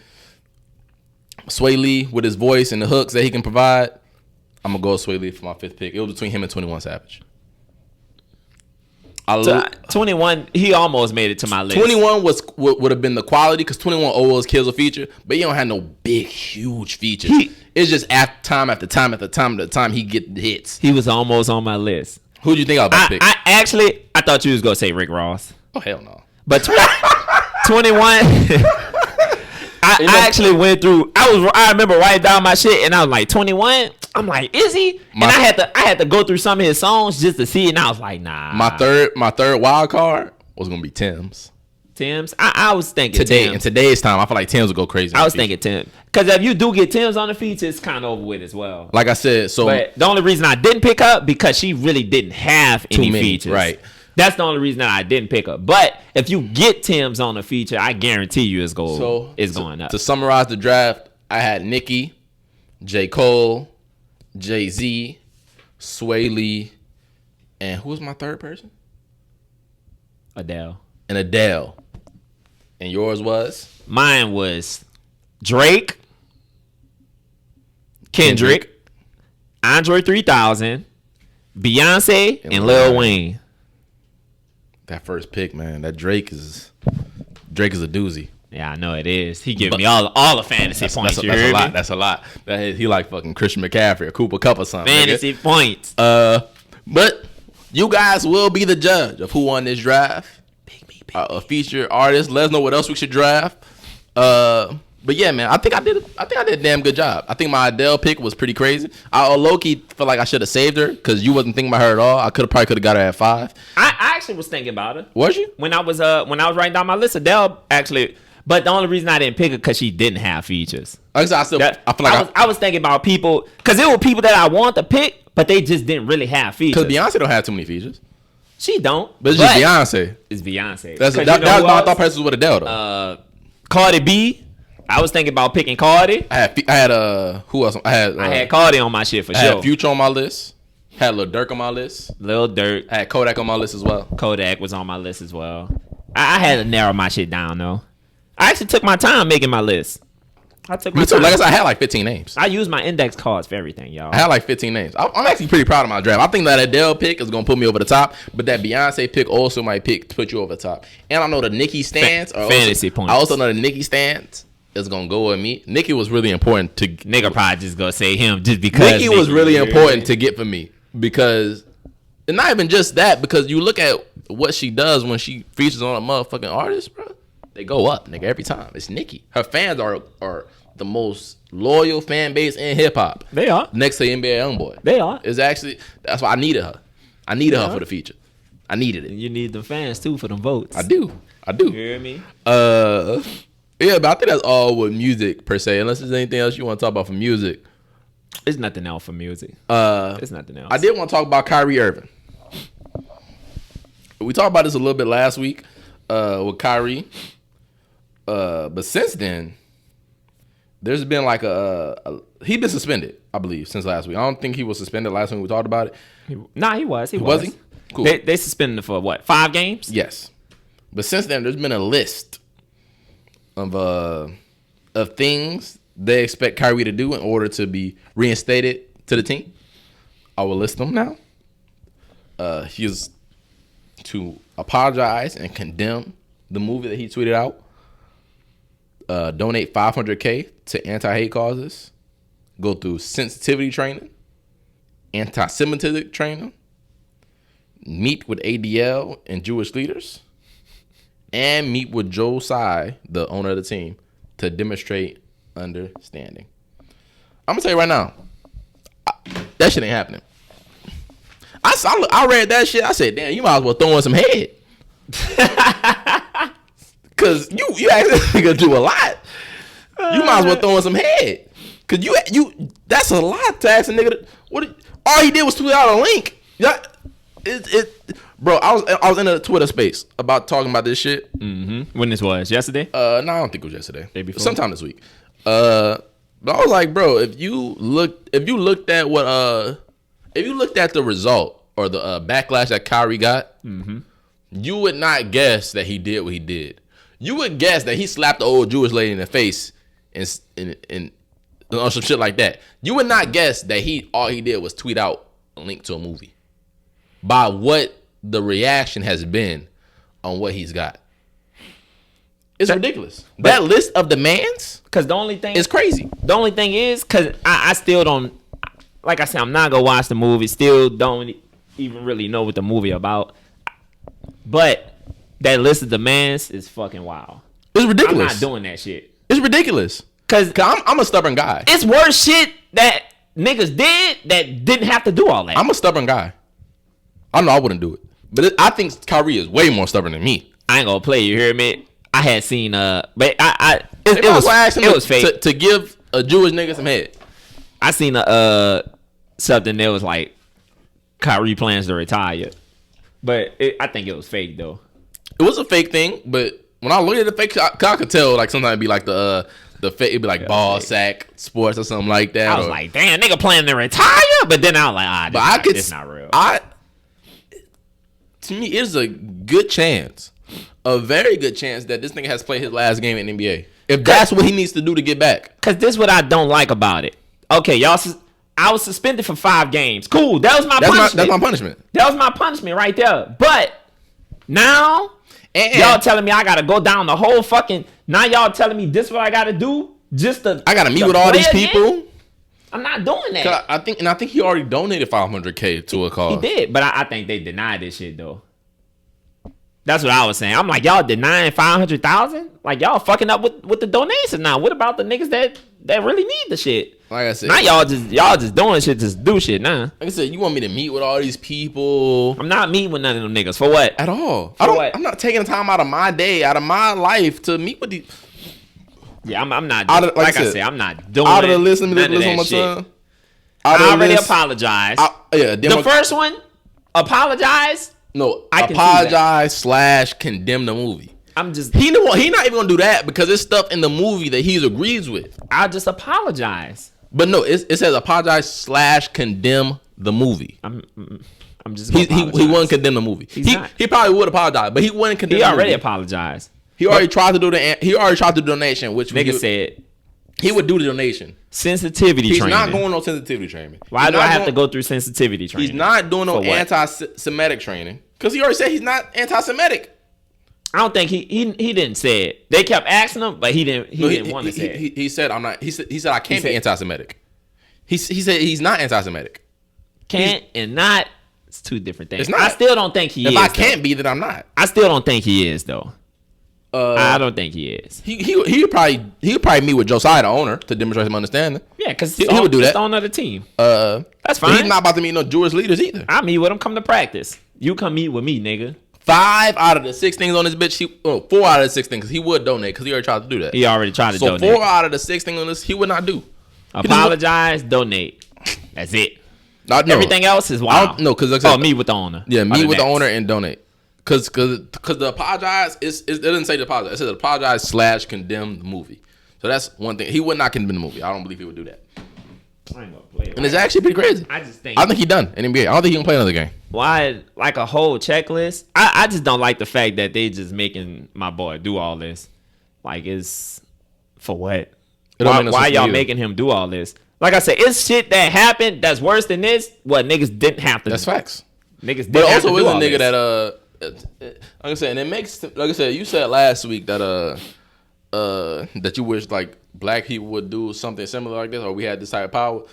Sway Lee with his voice and the hooks that he can provide. I'm gonna go with Sway Lee for my 5th pick. It was between him and 21 Savage. 21, he almost made it to my list. 21 would have been the quality because 21 always kills a feature, but he don't have no big, huge features. It's just time after time after time after time he get the hits. He was almost on my list. Who do you think I was about to pick? I thought you was gonna say Rick Ross, Oh hell no! but 21. I actually went through. I remember writing down my shit, and I was like 21. I'm like, is he? And I had to go through some of his songs just to see it, and I was like, nah. My third wild card was gonna be Tim's. Tim's. I was thinking Today Tim's. in today's time, I feel like Tim's will go crazy. I was thinking Tim, because if you do get Tim's on the feature, it's kind of over with as well. Like I said, so But the only reason I didn't pick up because she really didn't have any many, features. right. That's the only reason that I didn't pick up. But if you get Tim's on the feature, I guarantee you it's going up. To summarize the draft, I had Nicki, J. Cole, Jay-Z, Sway Lee, and who was my third person? Adele. And Adele. And yours was? Mine was Drake, Kendrick, Andre 3000, Beyonce, and Lil Wayne. That first pick, man. That Drake is a doozy. Yeah, I know it is. He giving me all the fantasy points. That's a lot. That's a lot. He like fucking Christian McCaffrey or Cooper Kupp or something. Fantasy points. But you guys will be the judge of who won this draft. A featured artist. Let us know what else we should draft. But yeah, man, I think I did a damn good job. I think my Adele pick was pretty crazy. I low-key feel like I should have saved her because you wasn't thinking about her at all. I probably could have got her at 5. I actually was thinking about her. Was you? When I was writing down my list, Adele actually. But the only reason I didn't pick her because she didn't have features. I was thinking about people because there were people that I want to pick, but they just didn't really have features. Because Beyonce don't have too many features. She don't. But it's just Beyonce. It's Beyonce. That was my thought process with Adele though. Cardi B. I was thinking about picking Cardi. I had who else? I had Cardi on my shit for sure. I had Future on my list. Had Lil Durk on my list. Lil Durk. I had Kodak on my list as well. Kodak was on my list as well. I had to narrow my shit down though. I actually took my time making my list. I took my time. Like I said, I had like 15 names. I used my index cards for everything, y'all. I had like 15 names. I'm actually pretty proud of my draft. I think that Adele pick is going to put me over the top, but that Beyonce pick also might put you over the top. And I know the Nicki stance. Fantasy points. I also know the Nicki stance is going to go with me. Nicki was really important to... Nigga probably just going to say him just because... Nicki was really important to get for me because... And not even just that, because you look at what she does when she features on a motherfucking artist, bro. they go up, nigga, every time. It's Nicki. Her fans are the most loyal fan base in hip hop. They are. Next to NBA Youngboy. They are. It's actually, that's why I needed her. I needed her for the feature. I needed it. You need the fans too for them votes. I do. You hear me? Yeah, but I think that's all with music per se. Unless there's anything else you want to talk about for music. It's nothing else for music. It's nothing else. I did want to talk about Kyrie Irving. We talked about this a little bit last week with Kyrie. But since then, there's been like he's been suspended, I believe, since last week. I don't think he was suspended last week we talked about it. He was. Was he? Cool. They suspended him for what? 5 games? Yes. But since then, there's been a list of things they expect Kyrie to do in order to be reinstated to the team. I will list them now. He is to apologize and condemn the movie that he tweeted out. Donate $500K to anti-hate causes. Go through sensitivity training. Anti-Semitic training. Meet with ADL and Jewish leaders. And meet with Joe Tsai, the owner of the team, to demonstrate understanding. I'm going to tell you right now, that shit ain't happening. I read that shit. I said, damn, you might as well throw in some head. Because you actually gonna do a lot. You might as well throw in some head. Because you that's a lot to ask a nigga. All he did was tweet out a link. Yeah, bro, I was in a Twitter space talking about this shit. Mm-hmm. When this was? Yesterday? No, I don't think it was yesterday. Day before? Sometime this week. But I was like, bro, if you looked at the result or the backlash that Kyrie got, you would not guess that he did what he did. You would guess that he slapped the old Jewish lady in the face and or some shit like that. You would not guess that all he did was tweet out a link to a movie. By what the reaction has been on what he's got. It's ridiculous. That list of demands, because the only thing is crazy. The only thing is, because I still don't, like I said, I'm not gonna watch the movie. Still don't even really know what the movie about. But that list of demands is fucking wild. It's ridiculous. I'm not doing that shit. It's ridiculous. Cause I'm a stubborn guy. It's worse shit that niggas did that didn't have to do all that. I'm a stubborn guy. I know I wouldn't do it, but I think Kyrie is way more stubborn than me. I ain't gonna play. You hear me? I had seen but it was fake to give a Jewish nigga some head. I seen something that was like Kyrie plans to retire, but I think it was fake though. It was a fake thing, but when I looked at the fake, I could tell like sometimes it'd be like the fake, it'd be like ball sack sports or something like that. I was like, damn, nigga planning to retire, but then I was like, it's not real. To me, it's a good chance, a very good chance that this nigga has played his last game in the NBA. If that's what he needs to do to get back. Cause this is what I don't like about it. Okay, y'all. I was suspended for 5 games. Cool. That was my punishment. That's my punishment. That was my punishment right there. But now y'all telling me I gotta go down the whole fucking. Now y'all telling me this is what I gotta do just to. I gotta meet with all these people. Again? I'm not doing that. I think he already donated $500K to a cause. He did, but I think they denied this shit though. That's what I was saying. I'm like, y'all denying 500,000? Like y'all fucking up with the donation now. What about the niggas that really need the shit? Like I said, now y'all just doing shit to do shit now. Like I said, you want me to meet with all these people? I'm not meeting with none of them niggas. For what? At all. I'm not taking time out of my day, out of my life to meet with these. Yeah, I'm not. Like I said, I'm not doing out of the list. Let me listen on my son. I already apologized. The first one, apologize. No, apologize / condemn the movie. I'm just he not even gonna do that because it's stuff in the movie that he agrees with. I'll just apologize. But no, it says apologize / condemn the movie. I'm just he wouldn't condemn the movie. He probably would apologize, but he wouldn't condemn. He already the movie. Apologized. He already tried to do the donation, which nigga said he would do the donation. Sensitivity training. He's not going on sensitivity training. Why do I have to go through sensitivity training? He's not doing no anti-Semitic training because he already said he's not anti-Semitic. I don't think he didn't say it. They kept asking him, but he didn't want to say it. He said I'm not. He said I can't be anti-Semitic. He said he's not anti-Semitic. Can't and not. It's two different things. It's not. I still don't think he is. If I can't be, then I'm not. I still don't think he is though. I don't think he is. He would probably meet with Josiah, the owner, to demonstrate some understanding. Yeah, because he would do that. He's the owner of the team. That's fine. He's not about to meet no Jewish leaders either. I meet with him. Come to practice. You come meet with me, nigga. 5 out of the 6 things on this bitch, 4 out of the 6 things, because he would donate, because he already tried to do that. He already tried to donate. So 4 out of the 6 things on this, he would not do. Apologize, donate. That's it. No. Everything else is wild. No, because meet with the owner. Yeah, meet with the owner and donate. Because the apologize, it doesn't say the apologize. It says apologize / condemn the movie. So that's one thing. He would not condemn the movie. I don't believe he would do that. I ain't gonna play it. And it's actually pretty crazy. I think he done in NBA. I don't think he can play another game. Why, like a whole checklist? I just don't like the fact that they just making my boy do all this. Like, it's for what? Why y'all making him do all this? Like I said, it's shit that happened that's worse than this. What niggas didn't have to. That's facts. Niggas didn't have to do all this. But also, is a nigga that like I said, and it makes, like I said, you said last week that that you wish like black people would do something similar like this, or we had this type of power.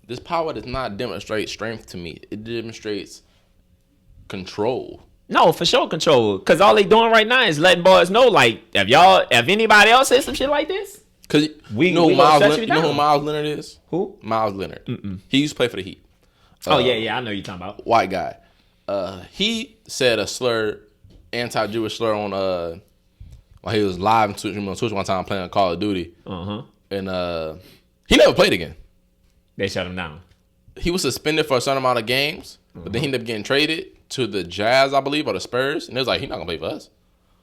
This power does not demonstrate strength to me. It demonstrates control. No, for sure control. Cause all they doing right now is letting boys know, like, if anybody else says some shit like this, cause you know who Miles Leonard is? Who? Miles Leonard. He used to play for the Heat. Yeah, I know you're talking about. White guy. He said a slur, anti-Jewish slur on while he was live on Twitch one time playing Call of Duty. And he never played again. They shut him down. He was suspended for a certain amount of games, but then he ended up getting traded to the Jazz, I believe, or the Spurs. And it was like, he's not gonna play for us.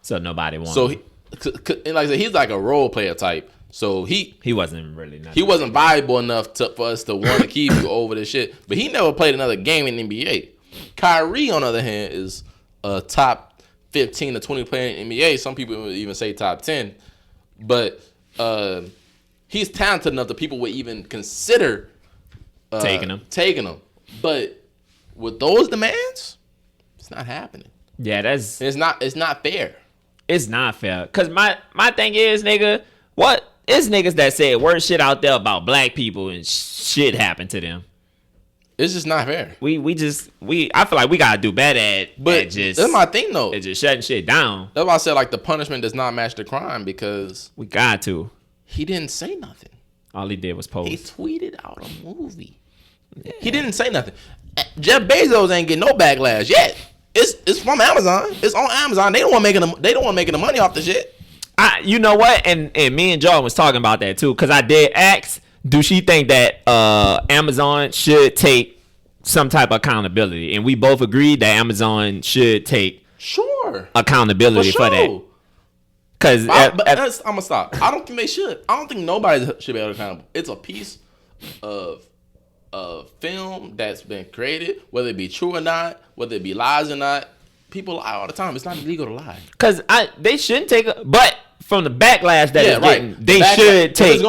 So nobody wanted. So and like I said, he's like a role player type. So he wasn't really. He wasn't valuable enough for us to want to keep you over this shit. But he never played another game in the NBA. Kyrie, on the other hand, is a top 15 to 20 player in the NBA. Some people would even say top 10. But he's talented enough that people would even consider taking him. But with those demands, it's not happening. Yeah, it's not fair. It's not fair. Cause my thing is, nigga, what? It's niggas that say worse shit out there about black people and shit happened to them. It's just not fair. I feel like we gotta do better at that's my thing though. At just shutting shit down. That's why I said like the punishment does not match the crime, because we got to. He didn't say nothing. All he did was post. He tweeted out a movie. Yeah. He didn't say nothing. Jeff Bezos ain't getting no backlash yet. It's from Amazon. It's on Amazon. They don't want making the money off the shit. You know what? And me and Jordan was talking about that too, because I did ask, do she think that Amazon should take some type of accountability? And we both agreed that Amazon should take accountability for that. Because I'm gonna stop. I don't think they should. I don't think nobody should be held accountable. It's a piece of film that's been created, whether it be true or not, whether it be lies or not. People lie all the time. It's not illegal to lie. Because they shouldn't take but from the backlash that it's getting, they should take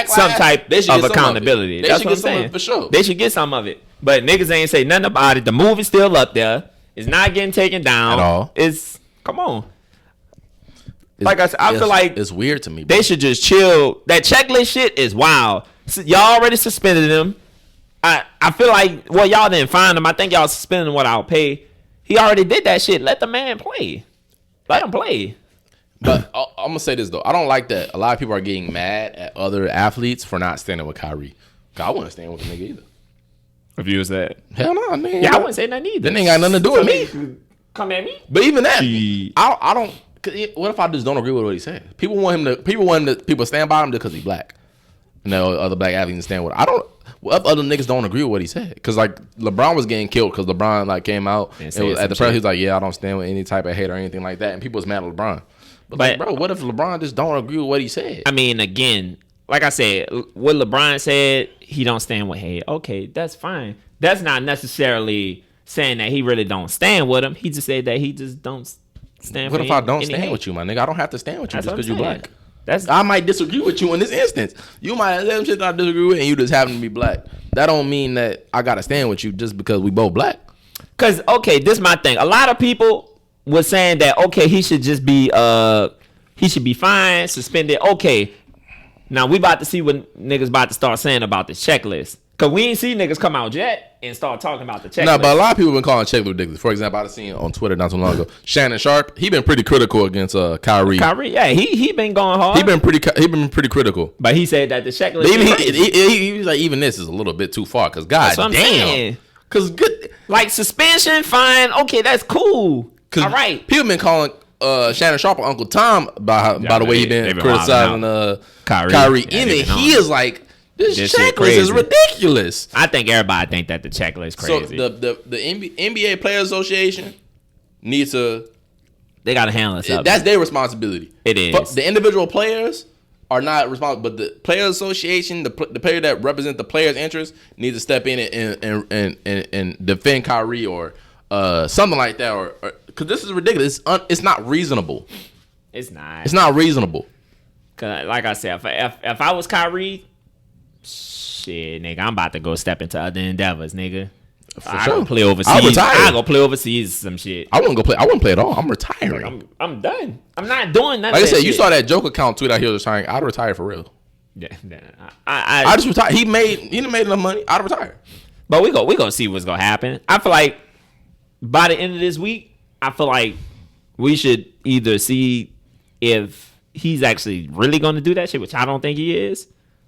some type of accountability. That's what I'm saying. For sure. They should get some of it. But niggas ain't say nothing about it. The movie's still up there. It's not getting taken down. At all. Come on. Like I said, I feel like it's weird to me, bro. They should just chill. That checklist shit is wild. Y'all already suspended him. I feel like, well, y'all didn't find him. I think y'all suspended him without pay. He already did that shit. Let the man play. Let him play. But I'm gonna say this though. I don't like that a lot of people are getting mad at other athletes for not standing with Kyrie. I wouldn't stand with the nigga either. If you was that, hell no, nigga. Yeah, I wouldn't say nothing either. That ain't got nothing to do with me. Come at me. But even that, I don't. What if I just don't agree with what he said? People want him to. People stand by him because he's black. And other black athletes stand with him. I don't. What if other niggas don't agree with what he said? Because like LeBron was getting killed because LeBron like came out and was, at the press he was like, yeah, I don't stand with any type of hate or anything like that, and people was mad at LeBron. But like, bro, what if LeBron just don't agree with what he said? I mean, again, like I said, what LeBron said, he don't stand with hate. Okay, that's fine. That's not necessarily saying that he really don't stand with him. He just said that he just don't stand. What if I don't stand with you, my nigga? I don't have to stand with you just because you're black. I might disagree with you in this instance. You might have some shit that I disagree with, and you just happen to be black. That don't mean that I gotta stand with you just because we both black. Cause okay, this is my thing. A lot of people was saying that okay, he should just be fined, suspended. Okay, now we about to see what niggas about to start saying about the checklist. Cause we ain't see niggas come out yet and start talking about the checklist. No, but a lot of people been calling checklist ridiculous. For example, I've seen on Twitter not too long ago, Shannon Sharp. He been pretty critical against Kyrie. Yeah, he been going hard. He been pretty critical. But he said that the checklist. He was like, even this is a little bit too far. Cause God damn. Cause good, like suspension, fine, okay, that's cool. All right, people been calling Shannon Sharp or Uncle Tom by the way he been criticizing Kyrie. And he is like. This checklist is ridiculous. I think everybody think that the checklist is crazy. So the NBA Players Association needs to. They got to handle this up. That's their responsibility. It is. The individual players are not responsible, but the Players Association, the player that represent the players' interests, needs to step in and defend Kyrie or something like that, or because this is ridiculous. It's not reasonable. It's not. It's not reasonable. Cause like I said, if I was Kyrie. Shit, nigga, I'm about to go step into other endeavors, nigga. I go play overseas. I go play overseas some shit. I wouldn't go play. I wouldn't play at all. I'm retiring. I'm done. I'm not doing nothing. Like I said, you saw that joke account tweet out here retiring. I'd retire for real. Yeah, I just retire. He done made enough money. I'd retire. But we gonna see what's gonna happen. I feel like by the end of this week, I feel like we should either see if he's actually really gonna do that shit, which I don't think he is.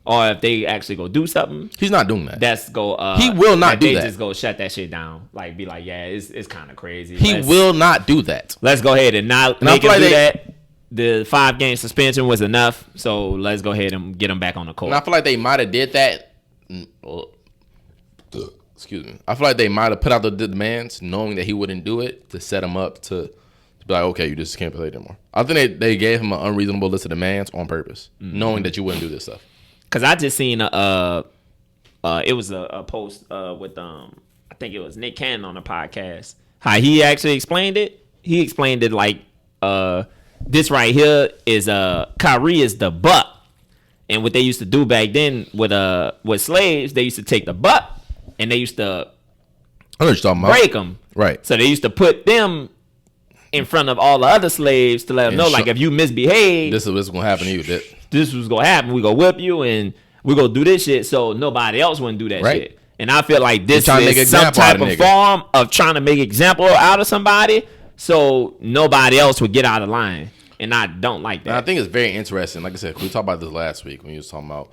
Or if they actually go do something, he's not doing that. That's go. He will not do that. They just go shut that shit down. Like be like, yeah, it's kind of crazy. He will not do that. Let's go ahead and not make him do that. The 5-game suspension was enough, so let's go ahead and get him back on the court. And I feel like they might have did that. Excuse me. I feel like they might have put out the demands, knowing that he wouldn't do it, to set him up to be like, okay, you just can't play anymore. I think they gave him an unreasonable list of demands on purpose, knowing that you wouldn't do this stuff. Cause I just seen it was a post with I think it was Nick Cannon on the podcast. How he actually explained it. He explained it like this right here is Kyrie is the buck, and what they used to do back then with slaves, they used to take the buck and they used to break them. Right. So they used to put them in front of all the other slaves to let them know, like if you misbehave, this is what's gonna happen to you. This was gonna happen. We gonna whip you and we gonna do this shit so nobody else wouldn't do that shit. And I feel like this is some type of form of trying to make example out of somebody so nobody else would get out of line. And I don't like that. And I think it's very interesting. Like I said, we talked about this last week when you was talking about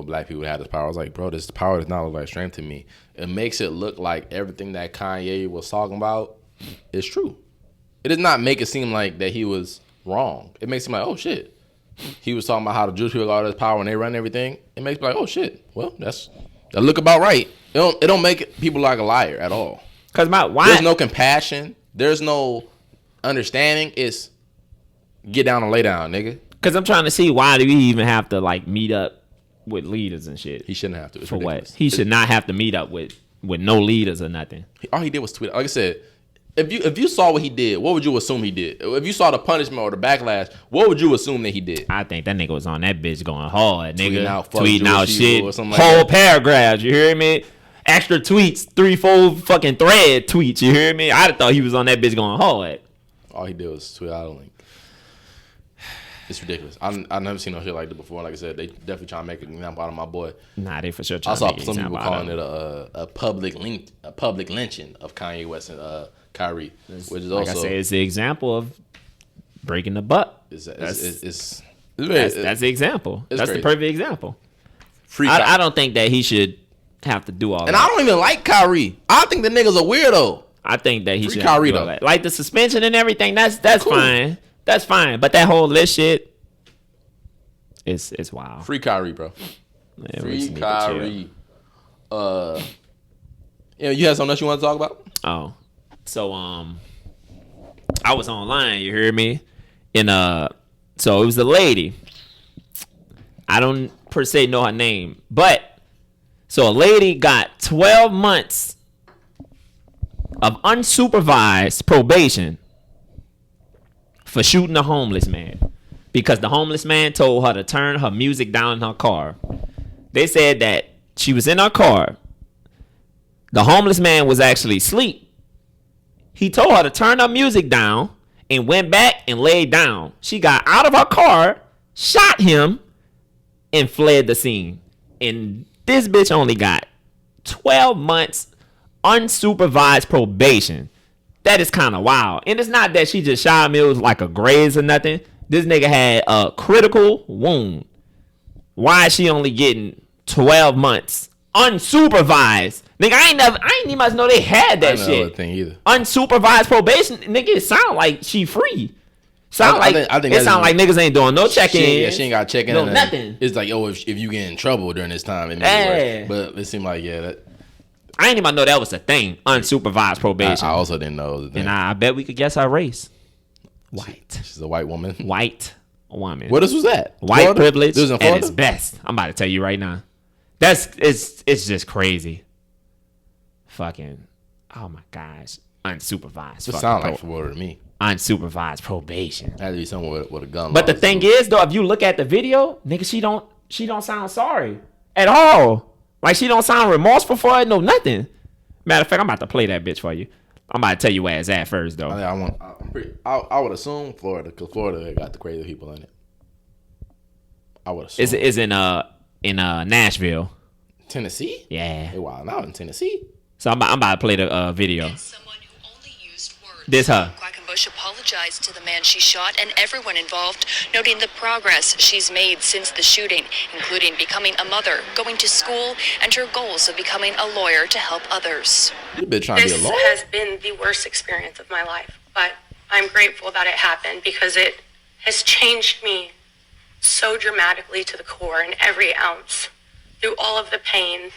black people have this power. I was like, bro, this power does not look like strength to me. It makes it look like everything that Kanye was talking about is true. It does not make it seem like that he was wrong. It makes it seem like, oh shit. He was talking about how the Jewish people got all this power and they run everything. It makes me like, oh shit. Well, that look about right. It don't make people like a liar at all. Cause there's no compassion. There's no understanding. It's get down and lay down, nigga. Cause I'm trying to see why do we even have to like meet up with leaders and shit. He shouldn't have to. It's for ridiculous. What? He should not have to meet up with no leaders or nothing. All he did was tweet. Like I said. If you saw what he did, what would you assume he did? If you saw the punishment or the backlash, what would you assume that he did? I think that nigga was on that bitch going hard, nigga. Tweeting out shit. Or something like whole paragraphs, you hear me? Extra tweets, 3-4 fucking thread tweets, you hear me? I'd have thought he was on that bitch going hard. All he did was tweet out a link. It's ridiculous. I've never seen no shit like that before. Like I said, they definitely trying to make an example out of my boy. Nah, they for sure trying to make an example. I saw some people calling it a public lynching of Kanye West and Kyrie, which is also, like I say, it's the example of breaking the buck. That's the example. That's crazy. The perfect example. I don't think that he should have to do all that. And I don't even like Kyrie. I think the nigga's a weirdo. I think that he should Kyrie do all that. Like the suspension and everything, that's cool. Fine. That's fine. But that whole list shit, it's wild. Free Kyrie, bro. Yeah, free Kyrie. You had something else you want to talk about? Oh. So I was online, you hear me? And so it was a lady. I don't per se know her name, but so a lady got 12 months of unsupervised probation for shooting a homeless man because the homeless man told her to turn her music down in her car. They said that she was in her car. The homeless man was actually asleep. He told her to turn her music down and went back and laid down. She got out of her car, shot him, and fled the scene. And this bitch only got 12 months unsupervised probation. That is kind of wild. And it's not that she just shot me. It was like a graze or nothing. This nigga had a critical wound. Why is she only getting 12 months unsupervised? Nigga, I ain't even know they had that shit. I know thing either. Unsupervised probation, nigga, it sound like she free. I think it sound like niggas ain't doing no check-in. Yeah, she ain't got check-in. No, nothing. It's like, if you get in trouble during this time, it may be worse. But it seemed like, that. I didn't even know that was a thing. Unsupervised probation. I also didn't know it was a thing. And I bet we could guess her race. White. She's a white woman. White woman. Where this was at? White Florida? privilege This was in at Florida? its best. I'm about to tell you right now. It's just crazy. Fucking, oh my gosh. Unsupervised. It sounds like Florida to me. Unsupervised probation. It had to be someone with a gun. But the thing is, though, if you look at the video, nigga, she don't sound sorry at all. Like, she don't sound remorseful for it, no nothing. Matter of fact, I'm about to play that bitch for you. I'm about to tell you where it's at first, though. I would assume Florida, because Florida got the crazy people in it. I would assume. It's in Nashville. Tennessee? Yeah. They wild out in Tennessee. So I'm about to play the video. This her. Quackenbush apologized to the man she shot and everyone involved, noting the progress she's made since the shooting, including becoming a mother, going to school, and her goals of becoming a lawyer to help others. This has been the worst experience of my life, but I'm grateful that it happened because it has changed me so dramatically to the core in every ounce. Through all of the pain,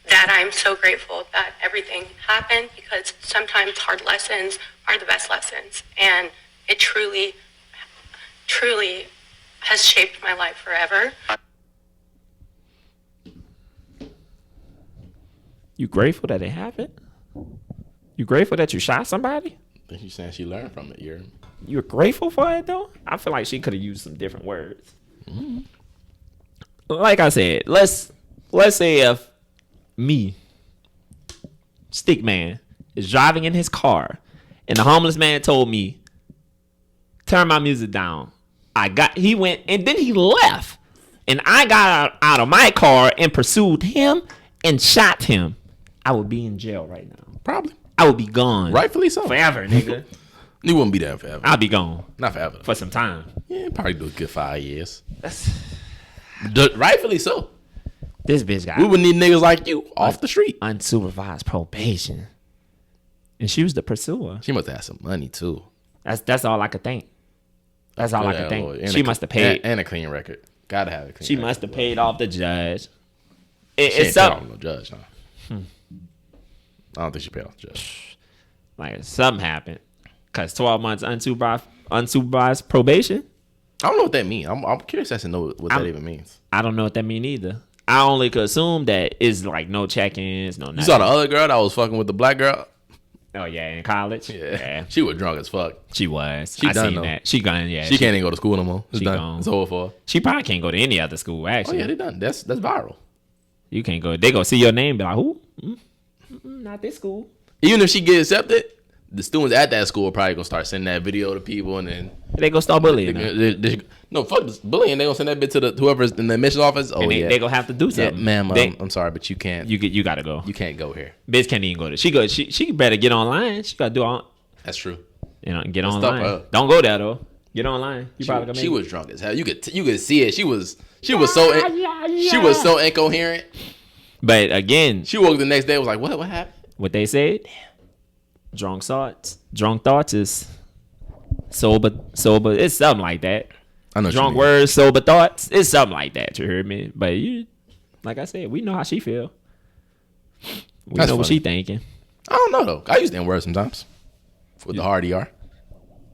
that I'm so grateful that everything happened, because sometimes hard lessons are the best lessons. And it truly, truly has shaped my life forever. You grateful that it happened? You grateful that you shot somebody? I think she's saying she learned from it. You're grateful for it, though? I feel like she could have used some different words. Mm-hmm. Like I said, let's say if me, Stick Man, is driving in his car and the homeless man told me, turn my music down. He went and then he left. And I got out of my car and pursued him and shot him. I would be in jail right now. Probably. I would be gone. Rightfully so. Forever, nigga. You wouldn't be there forever. I'll be gone. Not forever. For some time. Yeah, probably do a good 5 years. Rightfully so. This bitch got. We would need niggas like you off the street. Unsupervised probation. And she was the pursuer. She must have had some money too. That's all I could think. That's all I could think. She must have paid. And a clean record. Gotta have a clean record. She must have paid off the judge. It's something. No judge, huh? I don't think she paid off the judge. Like something happened. Cause 12 months unsupervised probation. I don't know what that means. I'm curious as to know what that even means. I don't know what that means either. I only could assume that it's like no check-ins, no nothing. You saw the other girl that was fucking with the black girl? Oh yeah, in college. Yeah. She was drunk as fuck. She was. She done seen though. That. She gone. Yeah. She can't even go to school no more. It's she done. Gone. It's over for her. She probably can't go to any other school. Actually. Oh yeah, they done. That's viral. You can't go. They go see your name. Be like, who? Not this school. Even if she get accepted, the students at that school are probably gonna start sending that video to people, and then they gonna start bullying. No, fuck this bullying. They gonna send that bit to whoever's in the admissions office. Oh, and they gonna have to do something. Yeah, ma'am, I'm sorry, but you can't. You gotta go. You can't go here. Bitch can't even go to. She better get online. She gotta do all. That's true. Get online. Don't go there though. Get online. She was drunk as hell. You could see it. She was so incoherent. But again, she woke the next day. Was like, what happened? What they said. Drunk thoughts is sober. It's something like that. I know. Drunk words, sober thoughts. It's something like that. You heard me? But like I said, we know how she feel. We know what she thinking. I don't know though. I use the N word sometimes with the hard ER.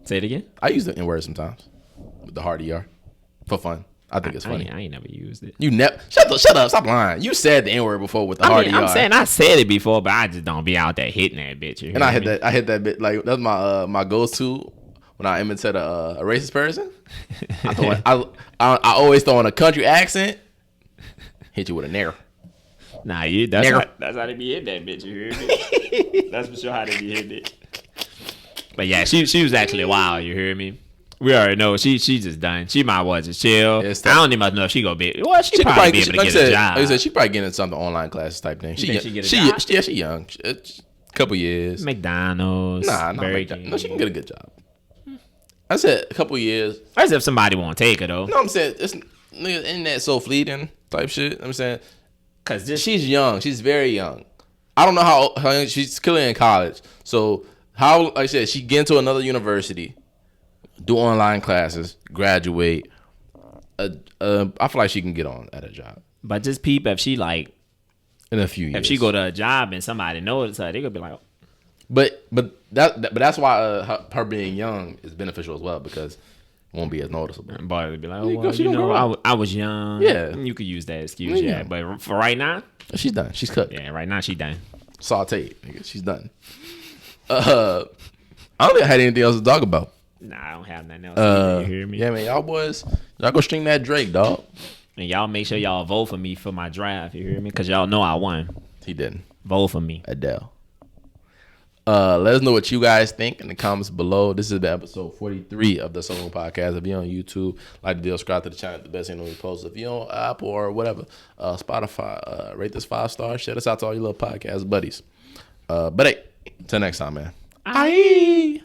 Say it again. I use the N word sometimes with the hard ER for fun. I think it's funny. I ain't never used it. You never shut up. Stop lying. You said the N word before with the hard ER. I'm saying I said it before, but I just don't be out there hitting that bitch. And I hit that bit like that's my go-to when I imitate a racist person. I always throw in a country accent. Hit you with a nigger. Nah, that's how they be hitting that bitch. You hear me? That's for sure how they be hitting it. But yeah, she was actually wild. You hear me? We already know she just done. She might well just chill. Yeah, I don't even know if she gonna be. Well, she probably be able to get a job. Like I said, she probably getting something online classes type thing. You think she get a job? Yeah, she young. Couple years. McDonald's. Nah, not McDonald's. No, she can get a good job. I said a couple years. As if somebody won't take her though. No, I'm saying it's nigga, internet so fleeting type shit. I'm saying Cause she's young. She's very young. I don't know how young she's clearly in college. So how, like I said, she get into another university, do online classes, graduate. I feel like she can get on at a job But just peep if she like in a few years. if she go to a job and somebody knows her, they gonna be like, oh. But that's why her being young is beneficial as well because it won't be as noticeable. Boy, would be like, Yeah, oh, well, she you gonna know, grow up. I was young. Yeah. You could use that excuse, Yeah. yeah. But for right now, She's done. She's cooked. yeah, right now she done. Sauteed. Nigga. She's done. I don't think I had anything else to talk about. Nah, I don't have nothing else. Either, you hear me? Yeah, man. Y'all boys, y'all go stream that Drake, dog. And y'all make sure y'all vote for me for my draft. You hear me? Because y'all know I won. He didn't. Vote for me. Adele. Let us know what you guys think in the comments below. This has been episode 43 of the Solo Podcast. If you're on YouTube, like the deal, subscribe to the channel. The best thing when we post. If you're on Apple or whatever, Spotify, rate this 5 stars. Shout us out to all your little podcast buddies. But hey, till next time, man. Aye.